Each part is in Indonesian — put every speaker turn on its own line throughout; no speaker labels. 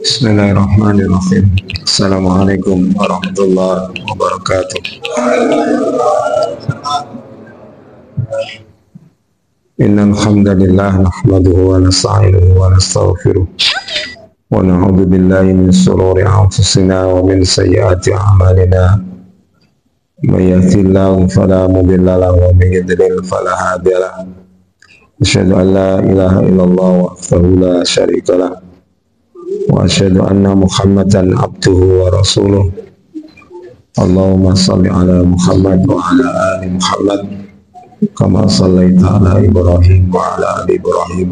Bismillahirrahmanirrahim. Assalamualaikum warahmatullahi wabarakatuh. Innal hamdalillah nahmaduhu wa nasta'inuhu wa nastaghfiruh wa na'udzu billahi min shururi anfusina wa min sayyiati a'malina. May yahdihillahu fala mudilla lahu wa may yudlil fala hadiya lahu. Asyhadu an la ilaha illallah wahdahu la syarika lahu wa asyhadu anna Muhammadan abduhu wa rasuluh. Allahumma salli ala Muhammad wa ala ali Muhammad kama sallaita ala Ibrahim wa ala ali Ibrahim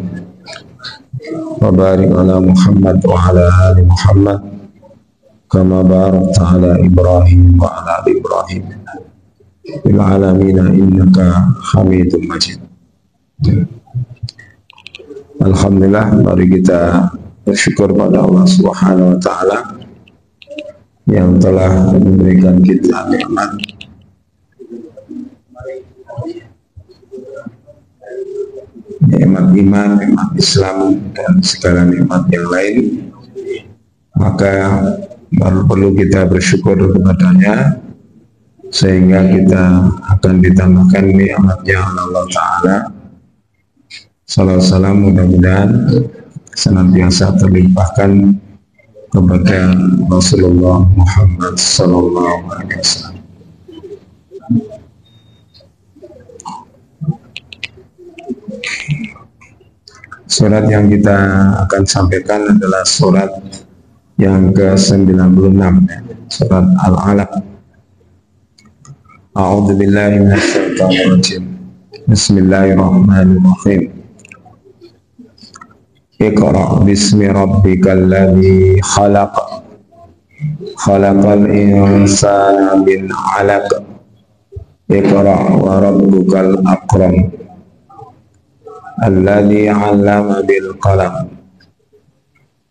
wa barik ala Muhammad wa ala ali Muhammad kama barakta ala Ibrahim wa ala ali Ibrahim fil alamin innaka Hamidum Majid. Alhamdulillah, mari kita bersyukur pada Allah Subhanahu wa taala yang telah memberikan kita nikmat iman, nikmat Islam dan segala nikmat yang lain. Maka perlu kita bersyukur kepadanya sehingga kita akan ditambahkan nikmatnya Allah taala. Salam mudah-mudahan senantiasa terlimpahkan kepada Rasulullah Muhammad sallallahu alaihi wasallam. Surat yang kita akan sampaikan adalah surat yang ke-96, surat Al-Alaq. A'udzu billahi minasy syaithanir rajim. Bismillahirrahmanirrahim. Iqra bismi rabbikal ladzi khalaq khalaqal insana min 'alaq Iqra wa rabbukal akram alladzi 'allama bil qalam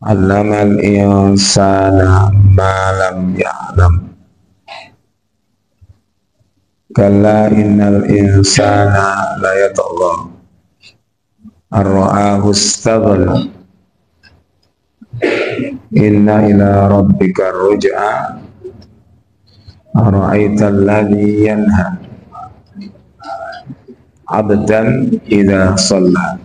'allamal insana ma lam ya'lam kalla innal insana la yatagha ar-ra'ahu istaghna inna ila rabbika ruj'a ara'aita alladhi yanha 'abdan idha shalla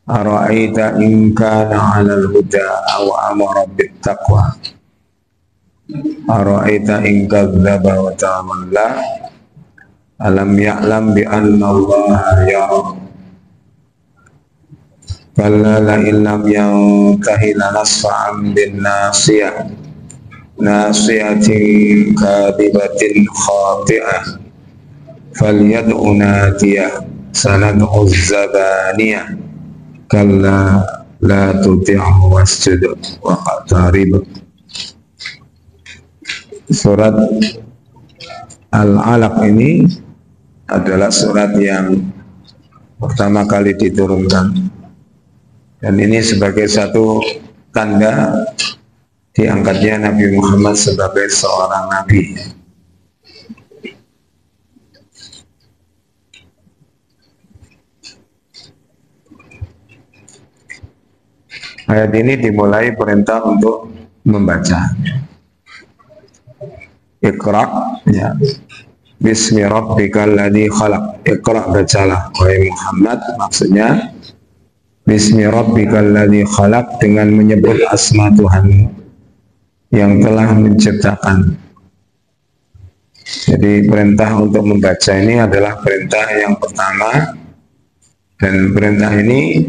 ara'aita in kana 'alal huda aw amara bit taqwa ara'aita in kadzdzaba wa tawalla alam ya'lam bi anna allaha yara kalla la illam yantahi lanasfa'an bin nasiyah nasiyatin kadibatin khati'ah falyad'u natiyah sanad'u zabaniyah kalla la tuti'hu wasjud wa qatarib. Surat Al-Alaq ini adalah surat yang pertama kali diturunkan, dan ini sebagai satu tanda diangkatnya Nabi Muhammad sebagai seorang nabi. Ayat ini dimulai perintah untuk membaca. Iqra, ya. Bismi rabbikal ladzi khalaq. Iqra, bacalah wahai Muhammad, maksudnya Bismi rabbikal ladzi khalaq, dengan menyebut asma Tuhan yang telah menciptakan. Jadi perintah untuk membaca ini adalah perintah yang pertama, dan perintah ini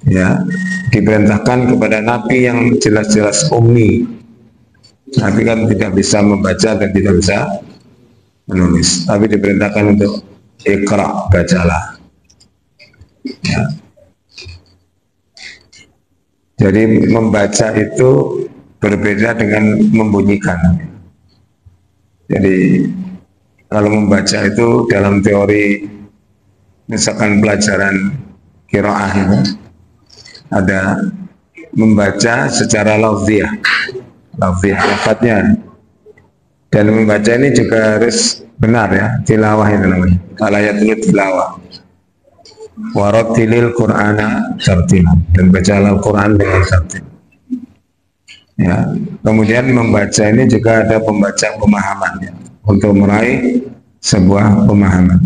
ya diperintahkan kepada Nabi yang jelas-jelas ummi. Nabi kan tidak bisa membaca dan tidak bisa menulis, tapi diperintahkan untuk Iqra, bacalah. Ya. Jadi membaca itu berbeda dengan membunyikan. Jadi kalau membaca itu dalam teori, misalkan pelajaran qiraah itu ada membaca secara lafziyah, lafadznya, dan membaca ini juga harus benar ya, tilawah itu namanya, alayat tilawah. Warattilil Qur'ana tartila, dan bacalah Al-Quran dengan tartil. Ya, kemudian membaca ini juga ada pembaca pemahaman ya, untuk meraih sebuah pemahaman.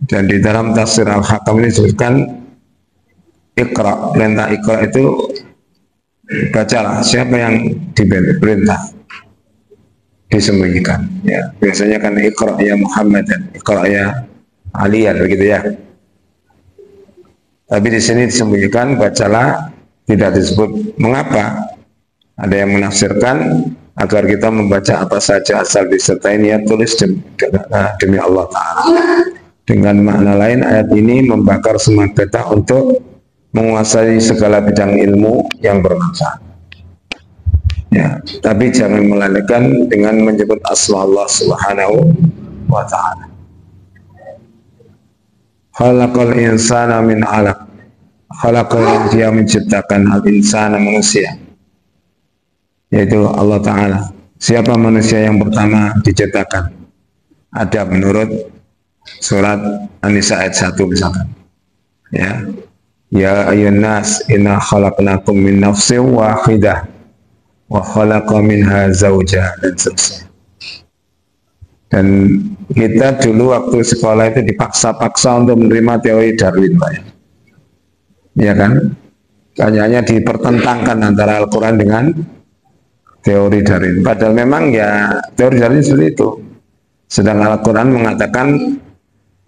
Dan di dalam tafsir Al-Hakam ini disebutkan Iqra, perintah Iqra itu bacalah. Siapa yang diperintah disembunyikan ya, biasanya kan Iqra ya Muhammad dan Iqra ya Ali begitu ya. Tapi di sini disembunyikan, bacalah, tidak disebut. Mengapa? Ada yang menafsirkan agar kita membaca apa saja asal disertai niat tulis demi Allah Ta'ala. Dengan makna lain, ayat ini membakar semangat kita untuk menguasai segala bidang ilmu yang bermanfaat. Ya, tapi jangan melalaikan dengan menyebut asma Allah Subhanahu wa Ta'ala. Khalaqal insana min 'alaq. Khalaqal, dia menciptakan al-insana, manusia, yaitu Allah Ta'ala. Siapa manusia yang pertama diciptakan? Ada menurut surat An-Nisa ayat 1 misalkan. Ya. Ya ayyuhan nas inna khalaqnakum min nafsin wahidah wa khalaqa minha zawjaha, dan seterusnya. Dan kita dulu waktu sekolah itu dipaksa-paksa untuk menerima teori Darwin, Pak. Ya kan? Hanya dipertentangkan antara Al-Quran dengan teori Darwin. Padahal memang ya teori Darwin seperti itu. Sedangkan Al-Quran mengatakan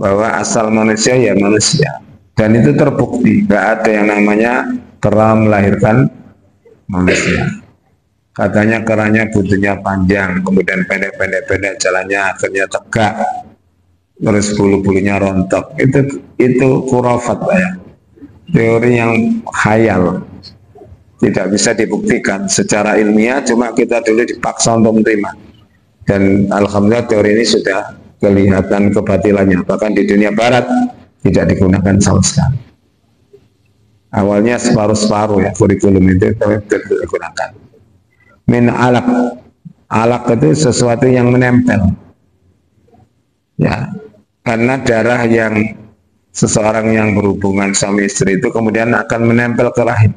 bahwa asal manusia ya manusia. Dan itu terbukti. Gak ada yang namanya kera melahirkan manusia. Katanya keranya butuhnya panjang, kemudian pendek-pendek jalannya, akhirnya tegak, terus bulu-bulunya rontok. Itu khurafat ya. Teori yang khayal, tidak bisa dibuktikan secara ilmiah, cuma kita dulu dipaksa untuk menerima. Dan alhamdulillah teori ini sudah kelihatan kebatilannya, bahkan di dunia barat tidak digunakan sama sekali. Awalnya separuh-separuh ya kurikulum itu digunakan. Min alaq, alaq itu sesuatu yang menempel ya, karena darah yang seseorang yang berhubungan suami istri itu kemudian akan menempel ke rahim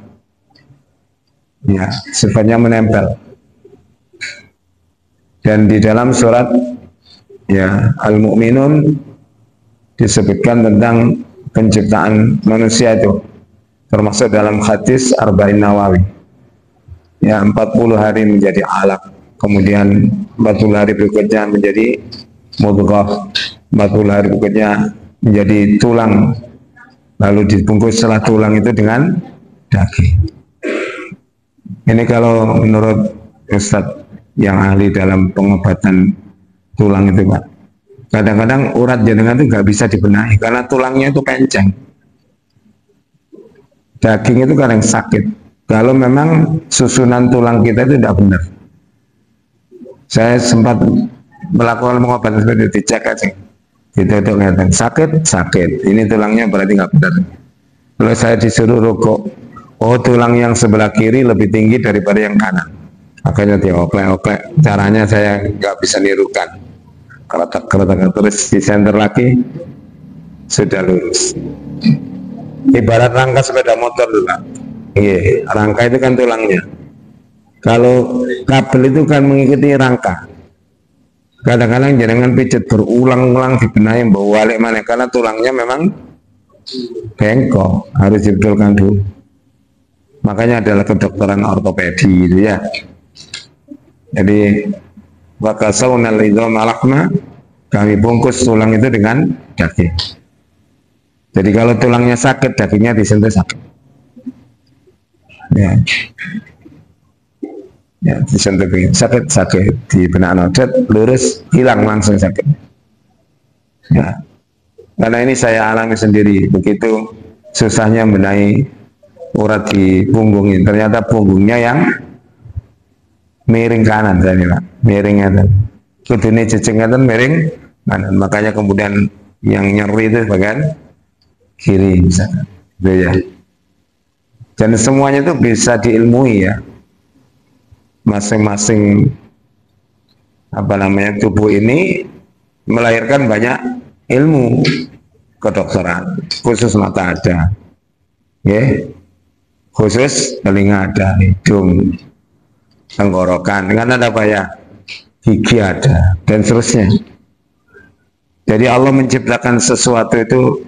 ya, sifatnya menempel. Dan di dalam surat ya Al-Mu'minun disebutkan tentang penciptaan manusia itu, termasuk dalam hadis Arba'in Nawawi ya, 40 hari menjadi alaq, kemudian 40 hari berikutnya menjadi mudghah, 40 hari berikutnya menjadi tulang, lalu dibungkus setelah tulang itu dengan daging. Ini kalau menurut Ustadz yang ahli dalam pengobatan tulang itu, Pak, kadang-kadang urat jenengan itu nggak bisa dibenahi karena tulangnya itu kenceng. Daging itu kadang sakit kalau memang susunan tulang kita itu tidak benar. Saya sempat melakukan pengobatan seperti itu, dicek aja, itu ngeliatin sakit, ini tulangnya berarti nggak benar. Kalau saya disuruh rukuk, oh tulang yang sebelah kiri lebih tinggi daripada yang kanan, makanya dioklek-oklek, caranya saya nggak bisa nirukan, keretak terus di center lagi sudah lurus. Ibarat rangka sepeda motor dulu, iya, rangka itu kan tulangnya. Kalau kabel itu kan mengikuti rangka. Kadang-kadang jangan pijet berulang-ulang dibenahi bawa balik mana, karena tulangnya memang bengkok, harus dibetulkan dulu. Makanya adalah kedokteran ortopedi itu ya. Jadi wakasaunal idham alaqna, kami bungkus tulang itu dengan daging. Jadi kalau tulangnya sakit, dagingnya disentuh sakit. Ya, ya disentuh sakit di benak nodet lurus hilang langsung sakit. Ya, karena ini saya alami sendiri, begitu susahnya benahi urat di punggung ini. Ternyata punggungnya yang miring kanan, saya bilang miringnya kan, kudune jejengnya kan miring kanan, makanya kemudian yang nyeri itu bagian kiri misalkan, gitu ya. Dan semuanya itu bisa diilmui ya, masing-masing tubuh ini melahirkan banyak ilmu. kedokteran, khusus mata ada, ya, khusus telinga ada, hidung, tenggorokan, kan ada apa ya, gigi ada, dan seterusnya. Jadi Allah menciptakan sesuatu itu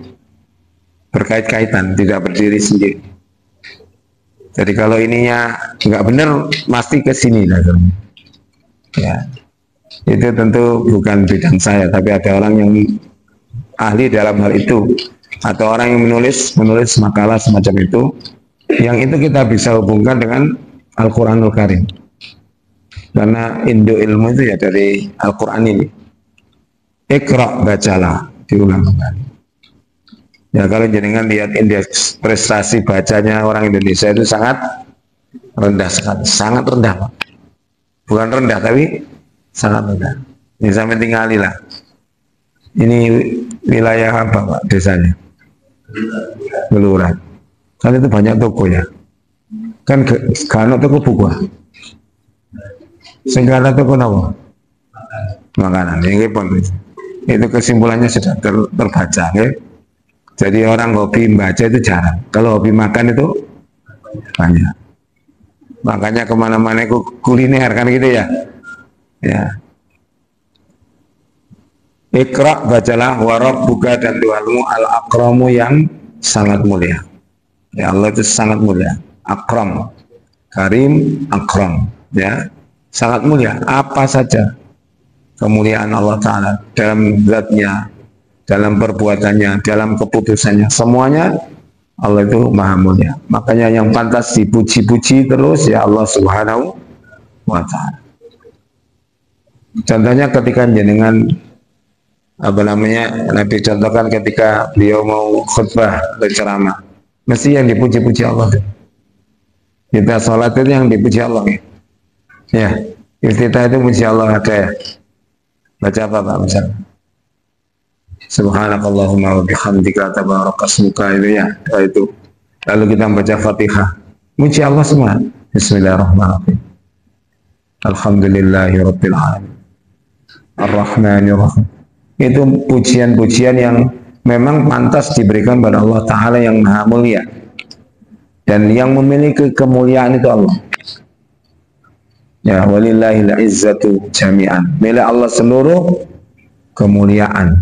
berkait-kaitan, tidak berdiri sendiri. Jadi kalau ininya nggak benar, pasti ke sini lah. Ya, itu tentu bukan bidang saya, tapi ada orang yang ahli dalam hal itu, atau orang yang menulis makalah semacam itu, yang itu kita bisa hubungkan dengan Al-Quranul Karim, karena induk ilmu itu ya dari Al-Quran ini. Iqra, bacalah, diulang kembali. Ya, kalau jenengan lihat indeks prestasi bacanya orang Indonesia itu sangat rendah sekali, sangat rendah, Pak. Bukan rendah, tapi sangat rendah. Ini sampai tinggali lah. Ini wilayah apa, Pak, desanya? Kelurahan. Kan itu banyak toko ya. Kan gak toko buku. Sehingga ada toko apa? Makanan. Ini pun itu kesimpulannya sudah terbaca, ya. Jadi orang hobi membaca itu jarang. Kalau hobi makan itu banyak. Makanya kemana-mana itu kuliner kan gitu ya. Ya. Iqra, bacalah, warab buka, dan Tuhanmu al-akramu yang sangat mulia. Ya, Allah itu sangat mulia. Akram, karim, akram. Ya, sangat mulia. Apa saja kemuliaan Allah Ta'ala dalam zatnya, dalam perbuatannya, dalam keputusannya, semuanya Allah itu maha mulia. Makanya yang pantas dipuji-puji terus ya Allah Subhanahu wa Ta'ala. Contohnya ketika jenengan Nabi contohkan ketika beliau mau khutbah atau ceramah, mesti yang dipuji-puji Allah. Kita sholat itu yang dipuji Allah. Ya, iftitah itu puji Allah ada ya. Baca apa, Pak, misalnya? Subhanakallahumma wa bihamdika tabarakasmuka, itu ya, itu. Lalu kita baca Fatihah. Puji Allah semua. Bismillahirrahmanirrahim. Alhamdulillahirabbil alamin. Ar-Rahmanirrahim. Itu pujian-pujian yang memang pantas diberikan pada Allah Ta'ala yang maha mulia. Dan yang memiliki kemuliaan itu Allah. Ya, walillahil izzatu jami'an. Milik Allah seluruh kemuliaan.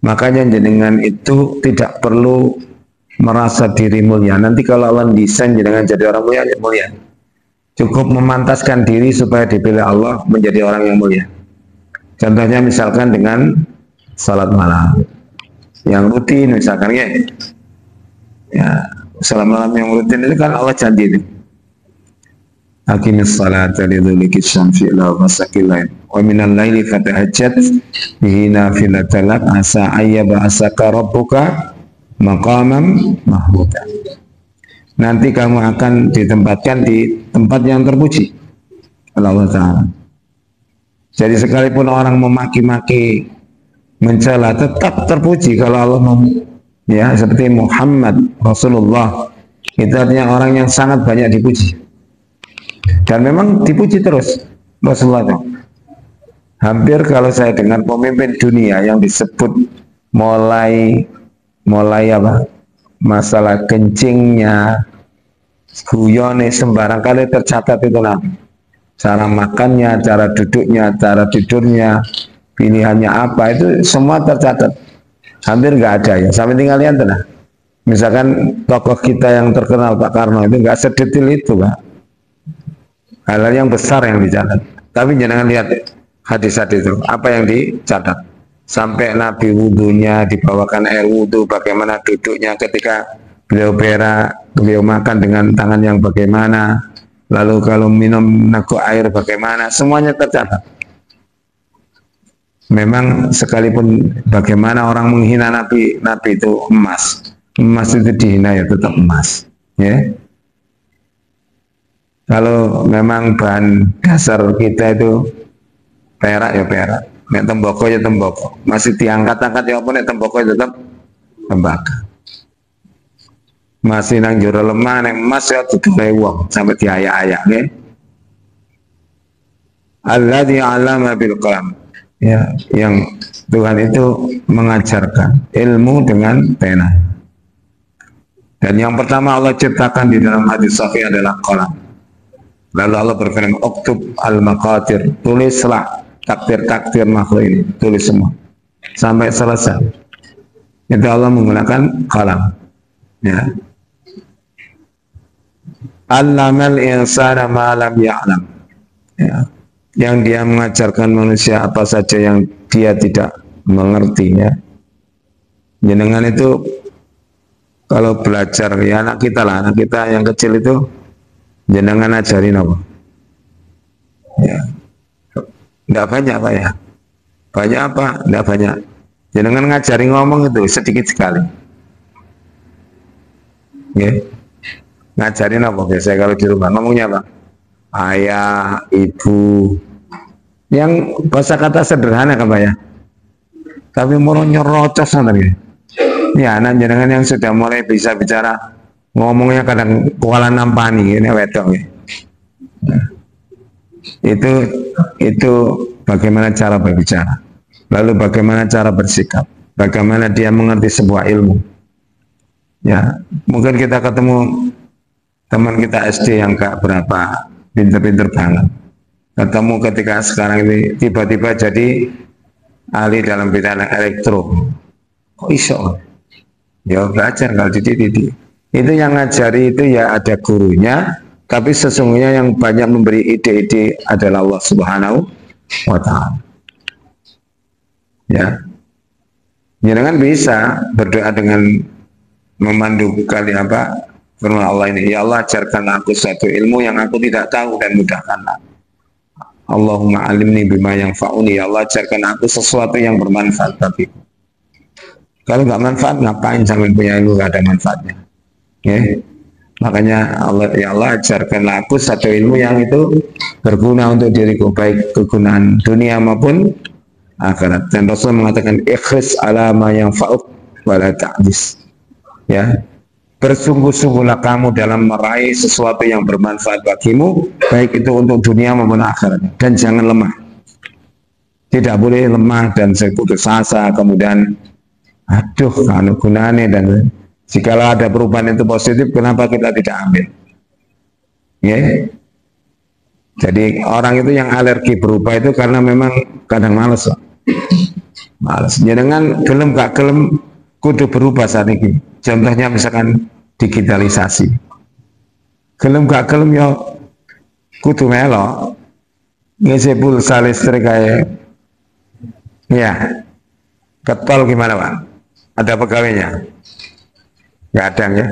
Makanya jenengan itu tidak perlu merasa diri mulia. Nanti kalau Allah desain jenengan jadi orang mulia, ya mulia. Cukup memantaskan diri supaya dipilih Allah menjadi orang yang mulia. Contohnya misalkan dengan salat malam yang rutin, misalkan ya salat malam yang rutin itu kan Allah janji itu. Aqimis salata lidhuliki syamsi ila masakil lain wa minal laili fatahajjat bihi nafilatan lak asa ayyaba asaka rabbuka maqaman mahmuda. Nanti kamu akan ditempatkan di tempat yang terpuji oleh Allah Ta'ala. Jadi sekalipun orang memaki-maki, mencela, tetap terpuji kalau Allah ya, seperti Muhammad Rasulullah, itu artinya orang yang sangat banyak dipuji. Dan memang dipuji terus Rasulullah itu. Hampir kalau saya dengar pemimpin dunia yang disebut mulai apa? Masalah kencingnya, guyone sembarang kali tercatat itu Nabi. Cara makannya, cara duduknya, cara tidurnya, pilihannya apa, itu semua tercatat. Hampir nggak ada ya. Sampai tinggal lihat nah. Misalkan tokoh kita yang terkenal Pak Karno itu nggak sedetil itu, Pak. Hal-hal yang besar yang dicatat. Tapi jangan lihat hadis-hadis itu, apa yang dicatat. Sampai Nabi wudhunya, dibawakan air wudhu, bagaimana duduknya ketika beliau berak, beliau makan dengan tangan yang bagaimana, lalu kalau minum nagok air bagaimana, semuanya tercatat. Memang sekalipun bagaimana orang menghina Nabi, Nabi itu emas. Emas itu dihina ya tetap emas. Ya. Kalau memang bahan dasar kita itu perak ya perak, nek temboko ya temboko. Masih diangkat-angkat ya apa nek temboko ya tetap tembaga. Masih nang jero lemah nek emas ya didulai wong sampai diayak-ayak nggih. Alladzi 'allama bil qalam. Ya, yang Tuhan itu mengajarkan ilmu dengan pena. Dan yang pertama Allah ciptakan di dalam hadis sahih adalah qalam. Lalu Allah berfirman, "Uktub al-maqadir", tulislah takdir-takdir makhluk ini, tulis semua sampai selesai. Itu Allah menggunakan qalam. Ya. Allamal insana ma lam ya'lam. Ya. Yang dia mengajarkan manusia apa saja yang dia tidak mengertinya. Jenengan itu kalau belajar, ya anak kita lah, anak kita yang kecil itu jenengan ajarin apa? Ya, enggak banyak Pak ya. Banyak apa? Enggak banyak. Jenengan ngajari ngomong itu sedikit sekali. Ya. Ngajarin apa biasanya kalau di rumah? Ngomongnya apa? Ayah, ibu. Yang bahasa kata sederhana kan Pak ya. Tapi mau nyerocos nanti. Ya, anak jenengan yang sudah mulai bisa bicara, ngomongnya kadang kuala nampani ini wedok ya. Nah, itu bagaimana cara berbicara, lalu bagaimana cara bersikap, bagaimana dia mengerti sebuah ilmu. Ya, mungkin kita ketemu teman kita SD yang gak berapa pinter-pinter banget, ketemu ketika sekarang ini tiba-tiba jadi ahli dalam bidang elektro. Kok iso? Ya belajar kalau dididik. Itu yang ngajari itu ya ada gurunya, tapi sesungguhnya yang banyak memberi ide-ide adalah Allah Subhanahu wa Ta'ala. Ya, jangan bisa berdoa dengan memandu kali apa firman Allah ini, ya Allah ajarkan aku satu ilmu yang aku tidak tahu dan mudahkanlah. Allahumma alimni bima yang fa'uni, ya Allah ajarkan aku sesuatu yang bermanfaat bagiku. Kalau nggak manfaat, ngapain sampai punya ilmu, nggak ada manfaatnya. Ya. Makanya Allah, ya Allah ajarkanlah aku satu ilmu yang itu berguna untuk diriku, baik kegunaan dunia maupun akhirat. Dan Rasul mengatakan ikhris ala ma yang fa'uk wala ta'jis. Ya, bersungguh-sungguhlah kamu dalam meraih sesuatu yang bermanfaat bagimu, baik itu untuk dunia maupun akhirat. Dan jangan lemah. Tidak boleh lemah dan putus asa, kemudian aduh, anu gunanya, dan jikalau ada perubahan itu positif, kenapa kita tidak ambil? Ya. Jadi orang itu yang alergi berubah itu karena memang kadang males. Males. Jangan gelem gak gelem kudu berubah saat ini. Contohnya misalkan digitalisasi. Gelem gak gelem ya kudu melo. Ngisi pulsa listrik kayak ya. Ketol gimana Pak? Ada pegawainya? Nggak ada ya?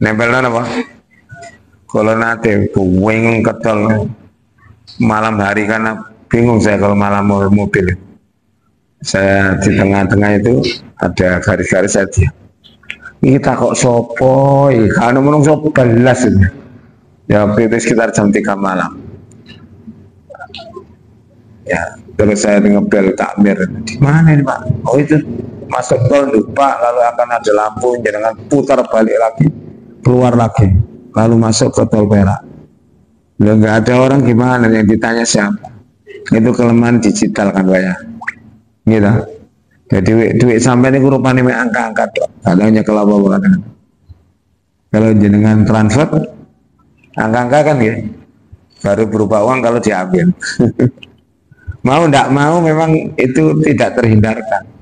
Nempel apa? Kalau nanti bingung ketol malam hari, karena bingung saya kalau malam mobil. Saya di tengah-tengah itu ada garis-garis saja. Kita kok sopo? Kalau menung sopo belas ini. Ya itu sekitar jam 3 malam. Ya, terus saya ngebel takmir. Di mana ini Pak? Oh itu masuk tol lupa, lalu akan ada lampu, jangan putar balik lagi, keluar lagi, lalu masuk ke tol Perak. Loh, nggak ada orang gimana, yang ditanya siapa? Itu kelemahan digital kan Pak ya, gitu. Jadi duit sampai ini rupanya angka-angka dok, katanya kelapa kan. Kalau jenengan transfer, angka-angka kan ya, baru berupa uang kalau diambil. Mau tidak mau memang itu tidak terhindarkan.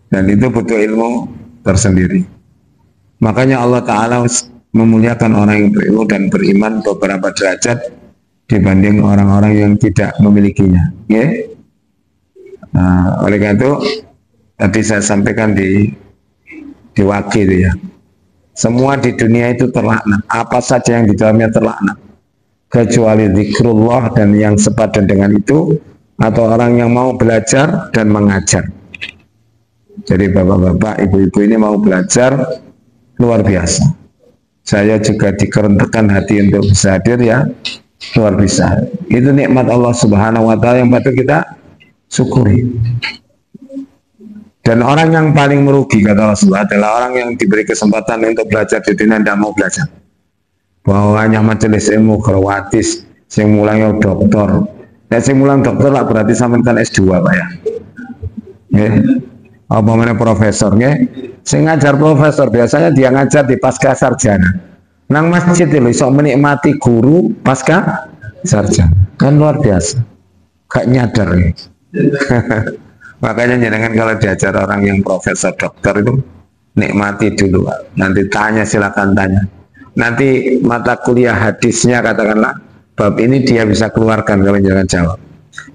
Dan itu butuh ilmu tersendiri. Makanya Allah Ta'ala memuliakan orang yang berilmu dan beriman beberapa derajat dibanding orang-orang yang tidak memilikinya. Ya? Nah, oleh karena itu tadi saya sampaikan di Waki itu ya, semua di dunia itu terlaknat, apa saja yang di dalamnya terlaknat, kecuali zikrullah dan yang sepadan dengan itu, atau orang yang mau belajar dan mengajar. Jadi bapak-bapak, ibu-ibu ini mau belajar luar biasa. Saya juga dikerentekan hati untuk bisa hadir ya, luar biasa. Itu nikmat Allah Subhanahu wa Ta'ala yang patut kita syukuri. Dan orang yang paling merugi kata Rasulullah adalah orang yang diberi kesempatan untuk belajar di dunia dan tidak mau belajar. Bahwa hanya majelis ilmu gratis, yang mulai doktor, Nek sing mulang dokter lah berarti sampean kan S2 Pak ya. Nggih. Apa mana profesor nggih? Sing ngajar profesor biasanya dia ngajar di pasca sarjana. Nang masjid itu iso menikmati guru pasca sarjana. Kan luar biasa. Gak nyadar nih. Makanya jenengan kalau diajar orang yang profesor dokter itu nikmati dulu Pak. Nanti tanya, silakan tanya. Nanti mata kuliah hadisnya katakanlah bab ini dia bisa keluarkan kalau jangan jawab.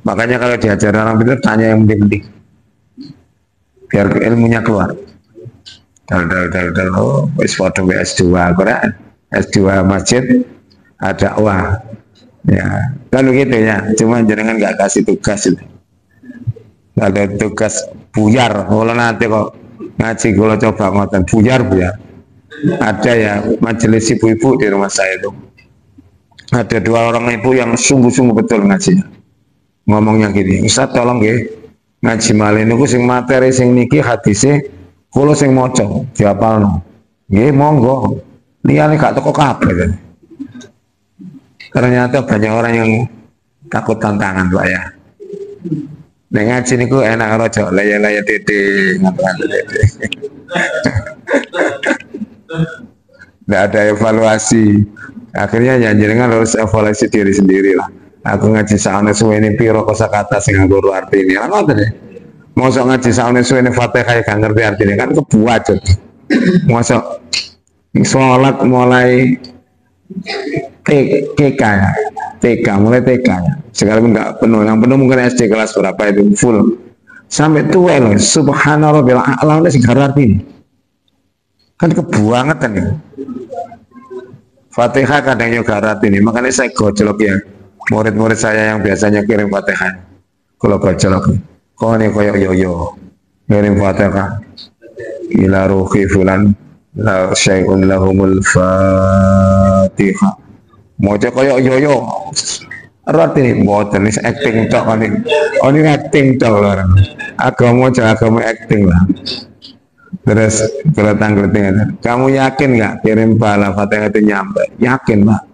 Makanya kalau diajar orang pintar tanya yang penting-penting biar ilmunya keluar. Oh, wis foto S2 Quran, S2 masjid ada wah. Ya, kan begitu ya. Cuma jenengan nggak kasih tugas itu. Nggak ada tugas buyar. Kalau nanti kok ngaji kalau coba ngoten buyar. Ada ya majelis ibu-ibu di rumah saya itu. Ada 2 orang ibu yang sungguh-sungguh betul ngajinya. Ngomongnya gini, Ustaz tolong nggih ngaji malih niku sing materi sing niki hadise kula sing maca diapalno. Nggih monggo. Liyane gak teko kabeh. Ternyata banyak orang yang takut tantangan Pak ya. Nek ngaji niku enak rojo laya-laya tete ngapain tete. Nggak ada evaluasi. Akhirnya ya jenengan harus evaluasi diri sendiri lah. Aku ngaji saune suwene piro kosakata sing nganggo artine. Lah ngoten ya. Mosok ngaji saune suwene Fatihah gak ngerti artine kan kebuacut. Mosok sholat mulai TK ya. TK mulai TK ya. Sekalipun nggak penuh, yang penuh mungkin SD kelas berapa itu full. Sampai tua loh. Subhanallah a'la sing artine. Kan kebuangetan ya. Fatihah kadang juga artine. Makanya saya gojlok ya. Murid-murid saya yang biasanya kirim Fatihah, kalau gojlok, kau nih koyok yoyo, kirim Fatihah, ila ruhi fulan, la syai'un lahumul Fatihah, mau cek koyok yoyo, arti boten ini acting tok kan ini acting tok orang, agama agama acting lah. Terus kalau tanggal kamu yakin nggak kirim bala Fatihah itu nyampe? Yakin Pak.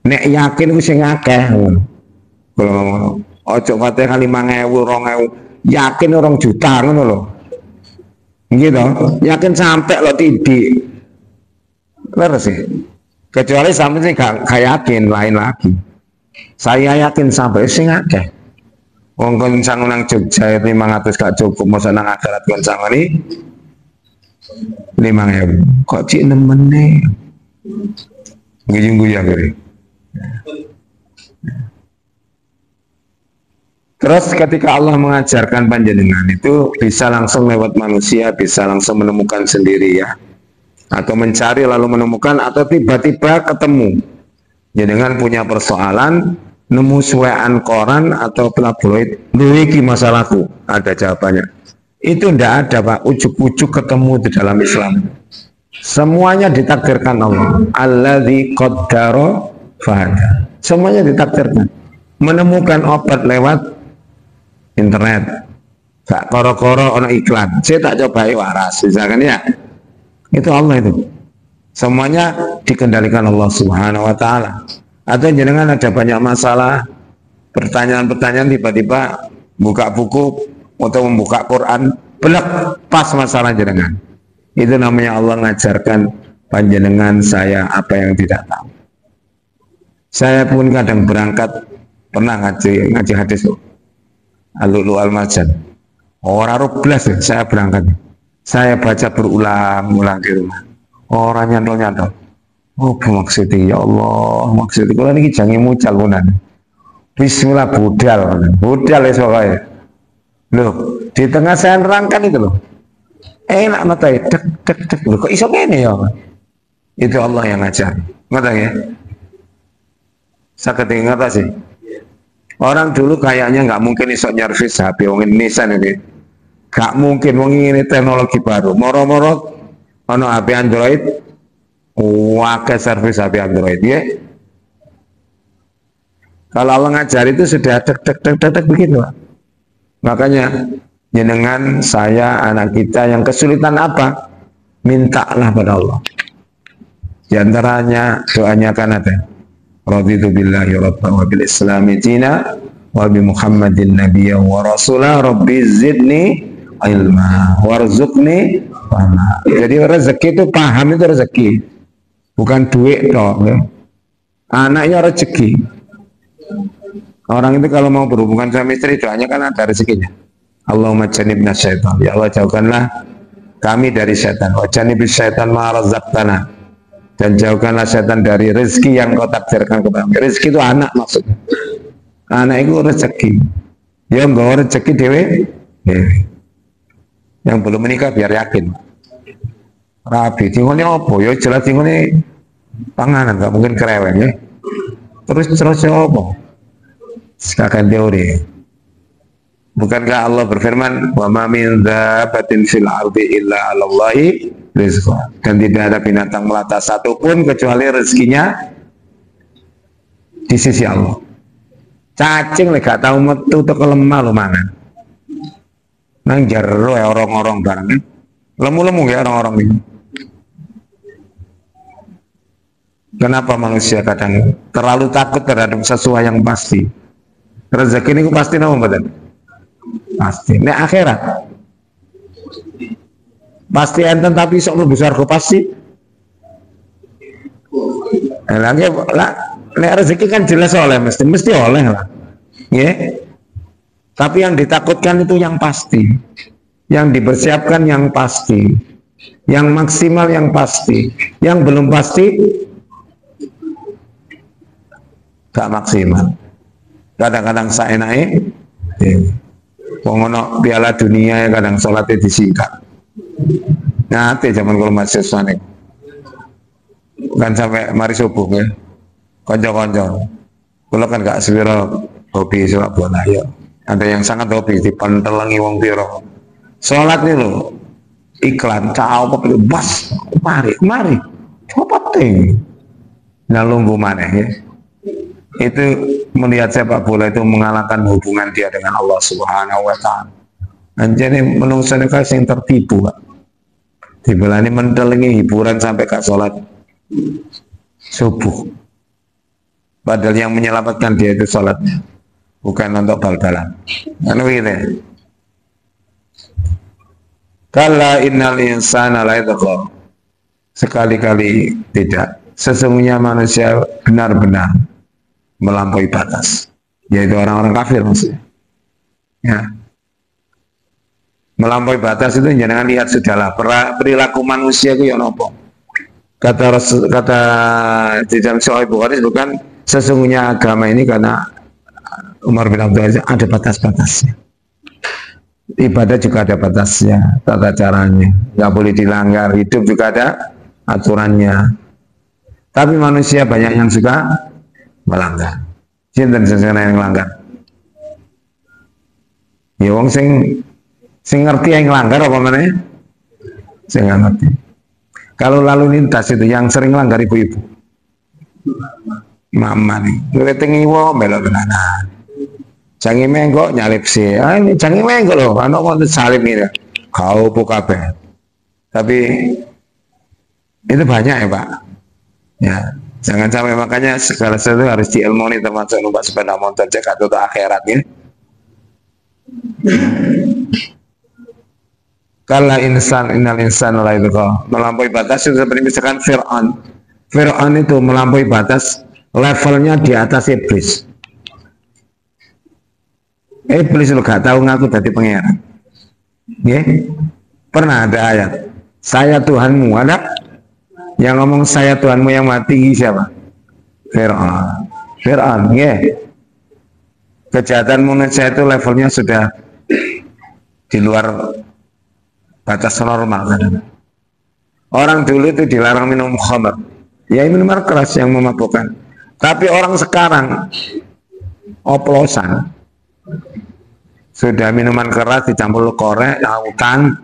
Nek yakin ku sing akeh ngono. Kalau ngomong ojo Fatihah 5.000, 2.000, yakin 2 juta ngono lho. Gitu. Yakin sampai lo tidik. Leres sih. Kecuali sampai sih gak yakin lain lagi. Saya yakin sampai sing akeh. Wong kon sang nang Jogja 500 gak cukup masa nang akhirat kon sangoni 5.000. Kok cik nemene. Guyu-guyu akhirnya. Terus ketika Allah mengajarkan panjenengan itu bisa langsung lewat manusia, bisa langsung menemukan sendiri ya, atau mencari lalu menemukan, atau tiba-tiba ketemu. Jenengan punya persoalan, nemu suwean koran atau tabloid, iki masalahku, ada jawabannya. Itu tidak ada Pak, ujuk-ujuk ketemu di dalam Islam. Semuanya ditakdirkan Allah. Alladzi qaddara fahada. Semuanya ditakdirkan. Menemukan obat lewat internet. Gak koro-koro ono iklan. Saya tak cobai waras, misalkan ya. Itu Allah itu. Semuanya dikendalikan Allah Subhanahu wa taala. Atau jenengan ada banyak masalah, pertanyaan-pertanyaan tiba-tiba buka buku atau membuka Quran, belak pas masalah jenengan. Itu namanya Allah ngajarkan panjenengan saya apa yang tidak tahu. Saya pun kadang berangkat pernah ngaji hadis Al-Lu'lu' Al-Marjan. Orang rublas saya berangkat. Saya baca berulang-ulang di rumah. Orang nyantol-nyantol. Oh maksudnya ya Allah, maksudnya kalau ini jangan mucal punan. Bismillah budal ya soalnya. Loh, di tengah saya nerangkan itu loh. Enak mata dek loh, kok iso ini ya? Itu Allah yang ngajar. Ngerti ya? Saya ketinggalan sih. Orang dulu kayaknya nggak mungkin iso nyervis HP wong Indonesia ini. Gak mungkin wong ini teknologi baru. Moro-moro ono HP Android, wakai servis HP Android ya. Kalau Allah ngajar itu sudah dek begitu. Makanya jenengan, saya, anak kita yang kesulitan apa? Mintalah pada Allah. Di antaranya doanya kan ada. Raditu billahi rabban wa bil islami dina wa bi Muhammadin nabiyyan wa rasulah rabbi zidni ilma warzuqni fahma. Jadi rezeki itu paham, itu rezeki, bukan duit toh ya. Anaknya rezeki. Orang itu kalau mau berhubungan sama istri, doanya kan ada rezekinya. Allahumma janibna syaitan, ya Allah jauhkanlah kami dari syaitan, wa janibis syaitan ma razaqtana, dan jauhkanlah syaitan dari rezeki yang kau takdirkan kepada kami. Rezeki itu anak maksudnya. Anak itu rezeki. Ya enggak rezeki dewe. Yang belum menikah biar yakin. Rabi, tinggalnya apa? Ya jelas tinggalnya panganan, nggak mungkin kereweng ya. Terus apa? Sekarang teori. Bukankah Allah berfirman, wa ma min dzabbatin fil ardi illa 'alallahi rizqha, dan tidak ada binatang melata satupun kecuali rezekinya di sisi Allah. Cacing lek gak tau metu teko lemah lo mangan. Nang jero ya orang-orang barang. Lemu-lemu ya orang-orang ini. Kenapa manusia kadang terlalu takut terhadap sesuatu yang pasti? Rezeki ini pasti nama badan. Pasti. Nek akhirat. Pasti enten tapi sok besar kok pasti. Lagi lah, nek rezeki kan jelas oleh mesti oleh lah. Ya. Tapi yang ditakutkan itu yang pasti. Yang dipersiapkan yang pasti. Yang maksimal yang pasti. Yang belum pasti gak maksimal. Kadang-kadang saenake pengono piala dunia ya kadang sholatnya disingkat. Nanti zaman kalau masih nih kan sampai mari subuh ya konco-konco. Kalau kan gak sepiro hobi sepak bola ya. Ada yang sangat hobi dipentelengi wong piro. Sholat nih lo iklan cah apa pilih bas mari coba ting nalunggu mana ya. Itu melihat sepak bola itu mengalahkan hubungan dia dengan Allah Subhanahu wa Ta'ala. Anjane menungso kasih yang tertipu, Pak. Dibelani mentelengi hiburan sampai ke sholat subuh. Padahal yang menyelamatkan dia itu sholatnya, bukan untuk bal-balan. Kan begitu. Kala innal insana la yatgha. Sekali-kali tidak. Sesungguhnya manusia benar-benar melampaui batas, yaitu orang-orang kafir maksudnya. Ya. Melampaui batas itu jangan lihat sudahlah perilaku manusia itu yang nopo. Kata di dalam Sahih Bukhari bukan sesungguhnya agama ini karena Umar bin Abdul Aziz ada batas-batasnya. Ibadah juga ada batasnya, tata caranya, nggak boleh dilanggar. Hidup juga ada aturannya. Tapi manusia banyak yang suka melanggar. Sinten sing yang melanggar? Ya wong sing ngerti yang melanggar apa meneh? Sing ngerti. Kalau lalu lintas itu yang sering melanggar ibu-ibu. Mama nih, ngeliatin iwo belok kanan. Jangi menggok nyalip sih. Ini jangi menggok loh, anak mau salib ini. Kau pukabe. Tapi itu banyak ya Pak. Ya. Jangan sampai, makanya segala sesuatu harus diilmoni, termasuk numpak sepeda motor cek atau akhirat ya. Kala innal insana la yatgha, melampaui batas itu seperti misalkan Fir'aun. Fir'aun itu melampaui batas, levelnya di atas iblis. Iblis lu gak tahu ngaku dari pangeran. Ya? Pernah ada ayat, saya Tuhanmu, ada? Yang ngomong saya Tuhanmu yang mati siapa? Fir'aun. Fir'aun, ya. Kejahatan manusia itu levelnya sudah di luar batas normal. Orang dulu itu dilarang minum khamr. Ya minuman keras yang memabukkan. Tapi orang sekarang oplosan. Sudah minuman keras dicampur korek, lautan.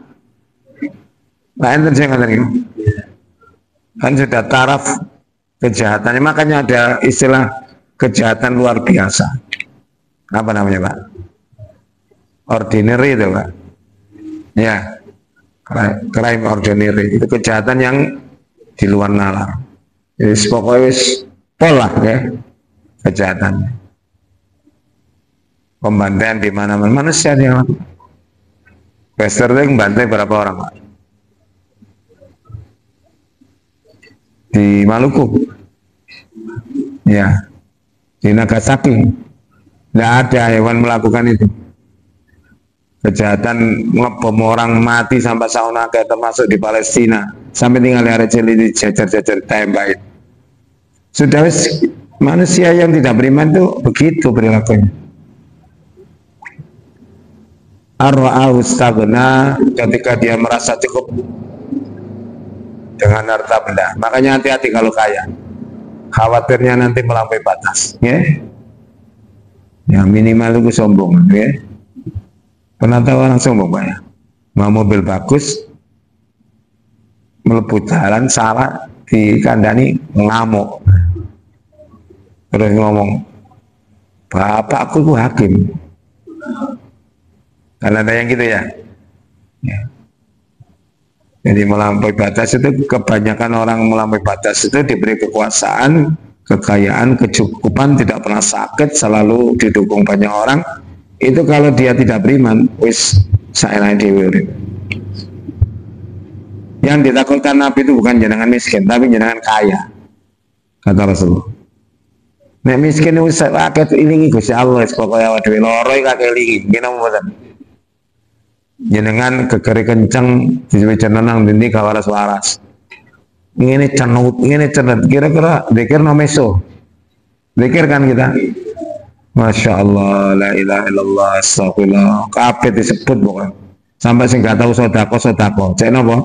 Nah, enten saya ngatakan kan sudah taraf kejahatannya, makanya ada istilah kejahatan luar biasa. Apa namanya Pak? Ordinary itu Pak. Ya, crime ordinary itu kejahatan yang di luar nalar. Jadi pokoknya pola ya kejahatannya. Pembantaian di mana-mana manusia yang lakukan. Westerling bantai berapa orang, Pak? Di Maluku, ya, di Nagasaki, tidak ada hewan melakukan itu. Kejahatan ngebom orang mati sampai sauna kayak termasuk di Palestina, sampai tinggal di area di jajar-jajar tembakin. Sudah manusia yang tidak beriman itu begitu perilakunya. Ar-ra'ahu istaghna, ketika dia merasa cukup dengan harta benda. Makanya hati-hati kalau kaya, khawatirnya nanti melampaui batas, ya. Ya minimal itu sombong, ya. Pernah tahu orang sombong, Pak, ya? Mau mobil bagus, melepuh jalan salah, dikandani ngamuk, terus ngomong, bapakku itu hakim. Karena ada yang gitu ya. Ya. Jadi melampaui batas itu, kebanyakan orang melampaui batas itu diberi kekuasaan, kekayaan, kecukupan, tidak pernah sakit, selalu didukung banyak orang. Itu kalau dia tidak beriman, wis saelai dhewe. Yang ditakutkan Nabi itu bukan jenengan miskin, tapi jenengan kaya. Kata Rasulullah. Nek miskin itu sakit ilingi Gusti Allah, pokoknya waduh loro kakek ilingi, gini mboten. Jenengan gegere kenceng disuwi nenang dindi gak waras-waras. Ngene cenut, ngene cenut, kira-kira zikir no meso. Zikir kan kita. Masya Allah, la ilaha illallah, astagfirullah. Kabeh disebut pokoknya. Sampai sing gak tahu sodako. Cek napa?